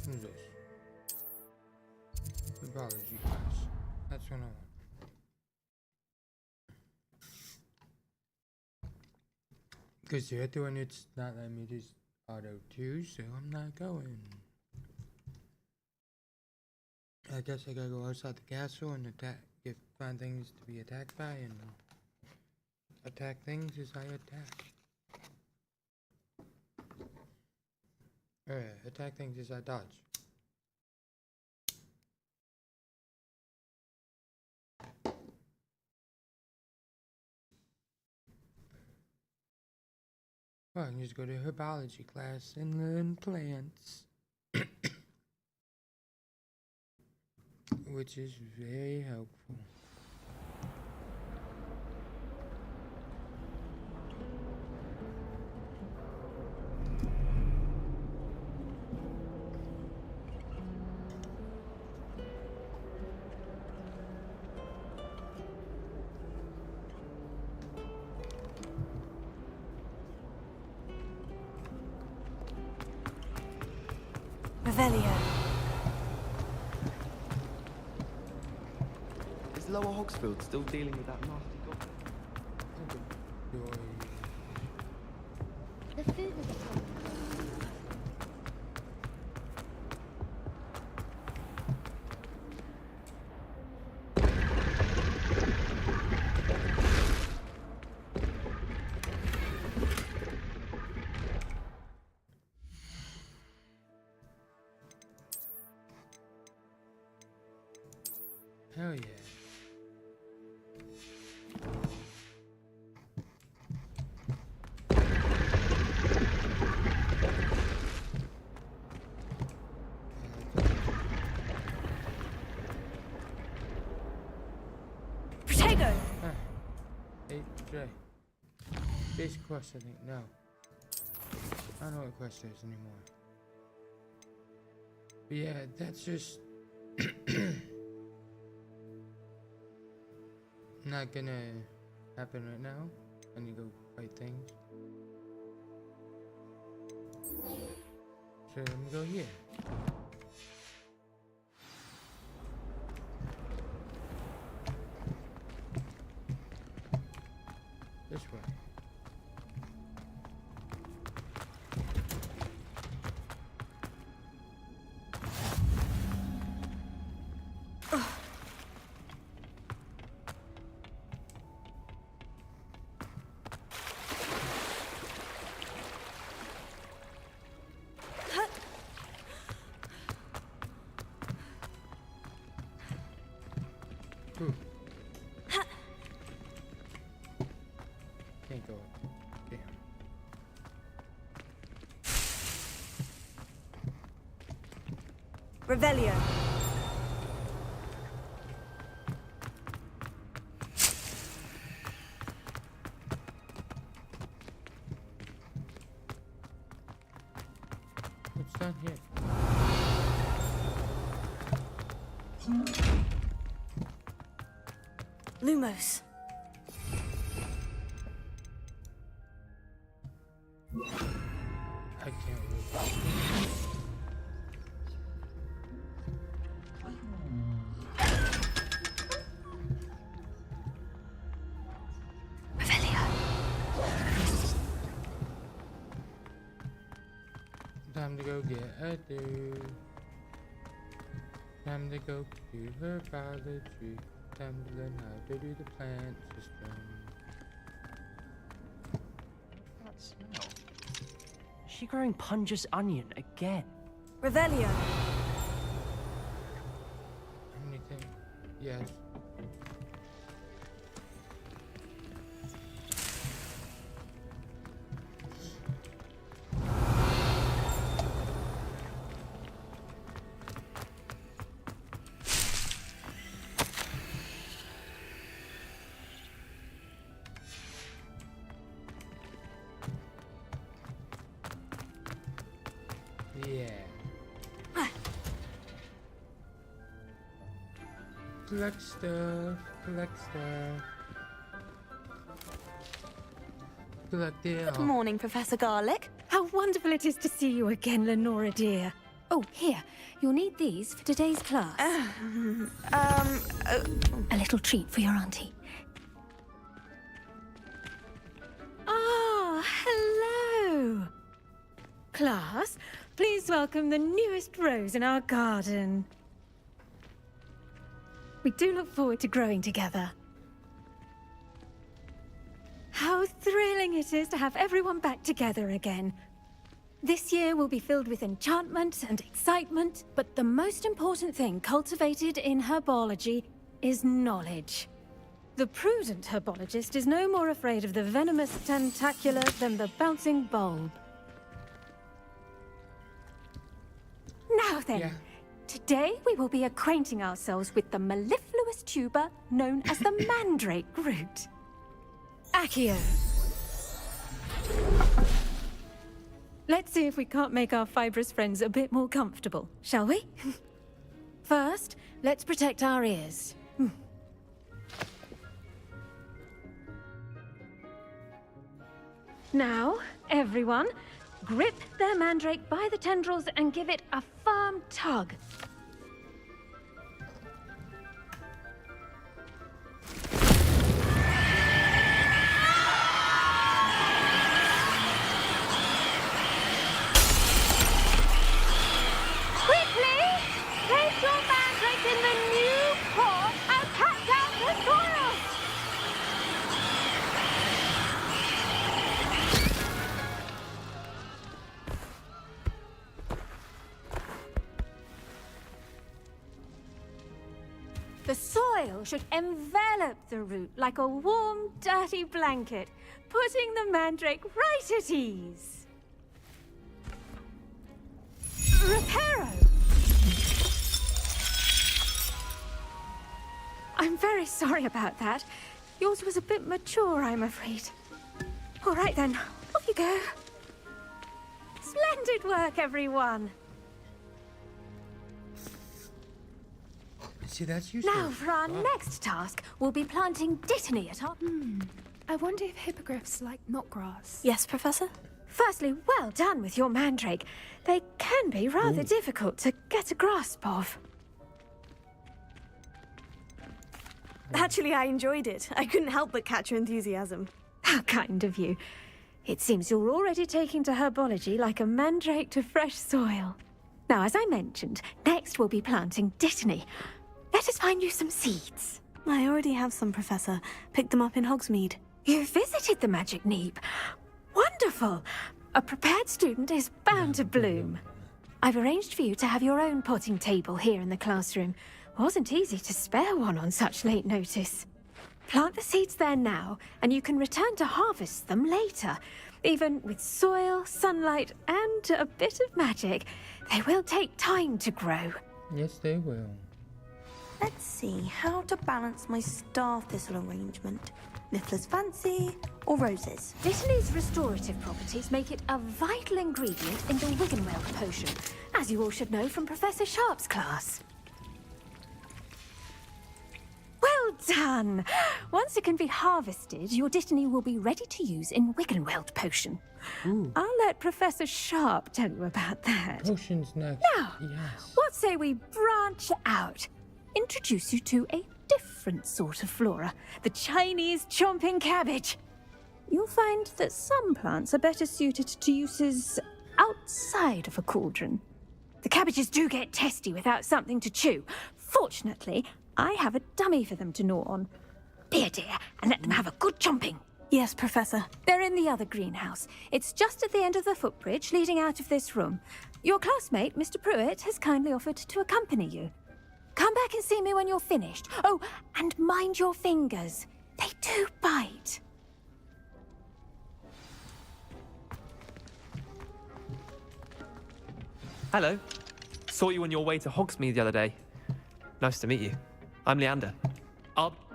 Who's this? The biology class. That's what I want. Because the other one, it's not letting me just auto too, so I'm not going. I guess I gotta go outside the castle and find things to be attacked by and attack things as I attack. Attack things as I dodge. Well, I can just go to herbology class and learn plants. Which is very helpful. Revelio. Is Lower Hogsfield still dealing with that nasty goblin? The food was cold. Hell yeah. Protego! Hey, Jay. Basic quest, I think. No. I don't know what quest is anymore. But yeah, that's just not gonna happen right now. I need to go fight things. So I'm gonna go here. This way. Ooh. Can't go up. Damn. Revelio. What's down here? Lumos. I can't read. Revelio. Time to go get a dude. Time to go do herbology. Time to learn how to do the plant system. That smell. Is she growing Punja's onion again? Revelio. Anything? Yes. Yeah. Collect stuff. Collect stuff. Collect it Good all. morning, Professor Garlic. How wonderful it is to see you again, Lenora dear. Oh, here. You'll need these for today's class. A little treat for your auntie. Ah, hello! Class, please welcome the newest rose in our garden. We do look forward to growing together. How thrilling it is to have everyone back together again. This year will be filled with enchantment and excitement, but the most important thing cultivated in herbology is knowledge. The prudent herbologist is no more afraid of the venomous tentacular than the bouncing bulb. Now then, today we will be acquainting ourselves with the mellifluous tuber known as the mandrake root. Accio. Let's see if we can't make our fibrous friends a bit more comfortable, shall we? First, let's protect our ears. Now, everyone, grip their mandrake by the tendrils and give it a firm tug. Place your mandrake in the new pot and cut down the soil! The soil should envelop the root like a warm, dirty blanket, putting the mandrake right at ease. Reparo! I'm very sorry about that. Yours was a bit mature, I'm afraid. All right then, off you go. Splendid work, everyone. See, that's useful. Now, for our next task, we'll be planting dittany at our... I wonder if hippogriffs like knotgrass. Yes, Professor? Firstly, well done with your mandrake. They can be rather difficult to get a grasp of. Actually, I enjoyed it. I couldn't help but catch your enthusiasm. How kind of you. It seems you're already taking to herbology like a mandrake to fresh soil. Now, as I mentioned, next we'll be planting dittany. Let us find you some seeds. I already have some, Professor. Picked them up in Hogsmeade. You visited the Magic Neep. Wonderful! A prepared student is bound to bloom. I've arranged for you to have your own potting table here in the classroom. Wasn't easy to spare one on such late notice. Plant the seeds there now, and you can return to harvest them later. Even with soil, sunlight, and a bit of magic, they will take time to grow. Yes, they will. Let's see how to balance my star thistle arrangement. Niffler's fancy or roses? Dittany's restorative properties make it a vital ingredient in the Wiggenweld potion, as you all should know from Professor Sharp's class. Well done! Once it can be harvested, your dittany will be ready to use in Wiggenweld potion. Ooh. I'll let Professor Sharp tell you about that. Potions next. Now, Yes. what say we branch out? Introduce you to a different sort of flora, the Chinese chomping cabbage. You'll find that some plants are better suited to uses outside of a cauldron. The cabbages do get testy without something to chew. Fortunately, I have a dummy for them to gnaw on. Be a dear and let them have a good chomping. Yes, Professor. They're in the other greenhouse. It's just at the end of the footbridge leading out of this room. Your classmate, Mr. Pruitt, has kindly offered to accompany you. Come back and see me when you're finished. Oh, and mind your fingers. They do bite. Hello. Saw you on your way to Hogsmeade the other day. Nice to meet you. I'm Leander.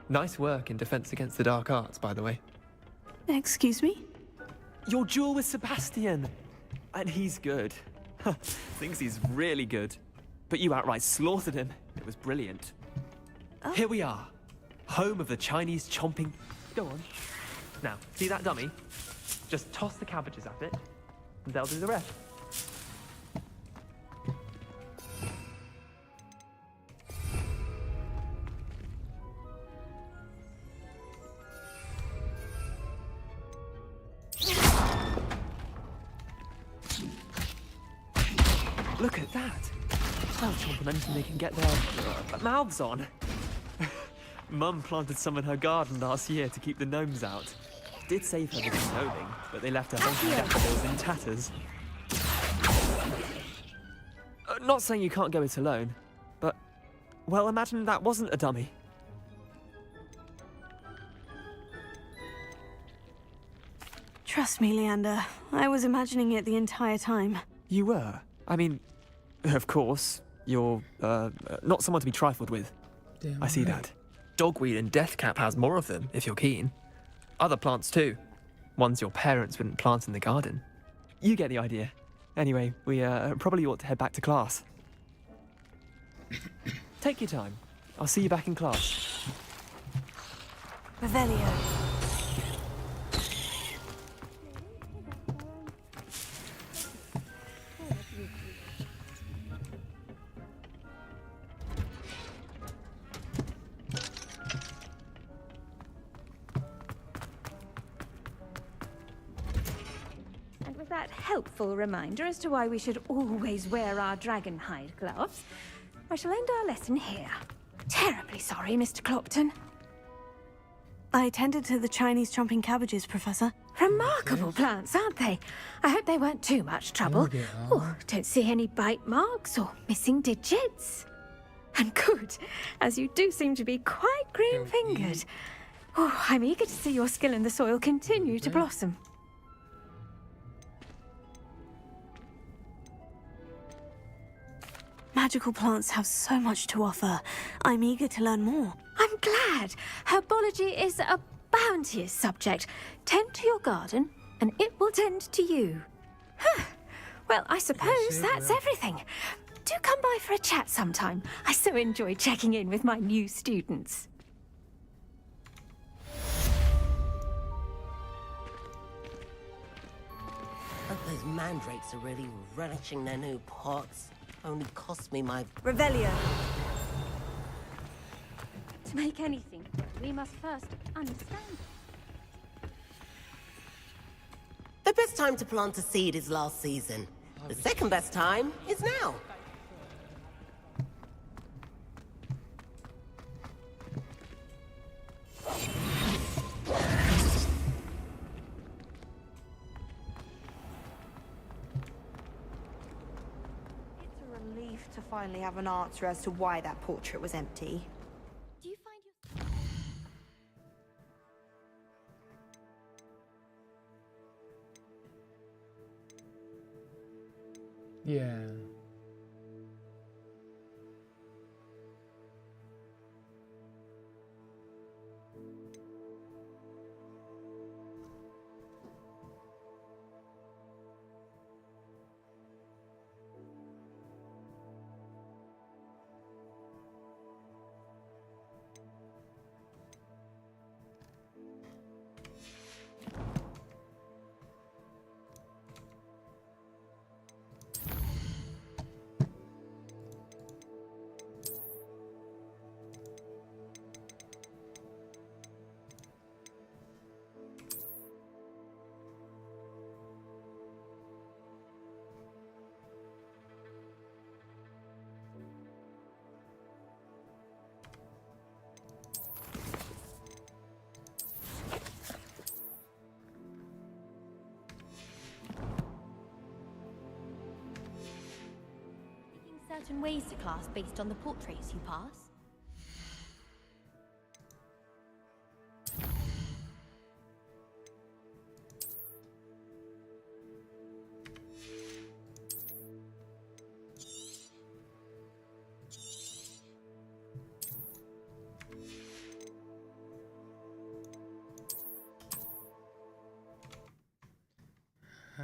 Nice work in Defense Against the Dark Arts, by the way. Excuse me? Your duel with Sebastian. And he's good. Thinks he's really good. But you outright slaughtered him. It was brilliant. Oh. Here we are. Home of the Chinese chomping... Go on. Now, see that dummy? Just toss the cabbages at it, and they'll do the rest. Look at that. They'll chomp on anything they can get their mouths on. Mum planted some in her garden last year to keep the gnomes out. Did save her the gnoming, but they left her honking daffodils in tatters. Not saying you can't go it alone, but, well, imagine that wasn't a dummy. Trust me, Leander. I was imagining it the entire time. You were? I mean, of course, you're, not someone to be trifled with. Damn I see right. that. Dogweed and deathcap has more of them, if you're keen. Other plants too. Ones your parents wouldn't plant in the garden. You get the idea. Anyway, we probably ought to head back to class. Take your time. I'll see you back in class. Revelio. And with that helpful reminder as to why we should always wear our dragon hide gloves, I shall end our lesson here. Terribly sorry, Mr. Clopton. I tended to the Chinese chomping cabbages, Professor. Remarkable plants, aren't they? I hope they weren't too much trouble. they Oh, don't see any bite marks or missing digits. And good, as you do seem to be quite green-fingered. Oh, I'm eager to see your skill in the soil continue to blossom. Magical plants have so much to offer. I'm eager to learn more. I'm glad. Herbology is a bounteous subject. Tend to your garden, and it will tend to you. Huh. Well, I suppose that's everything. Do come by for a chat sometime. I so enjoy checking in with my new students. Hope those mandrakes are really relishing their new pots. Only cost me my... Revelio. To make anything, we must first understand. The best time to plant a seed is last season. The second best time is now. It's a relief to finally have an answer as to why that portrait was empty. Do you find your... Yeah. certain ways to class based on the portraits you pass? Huh.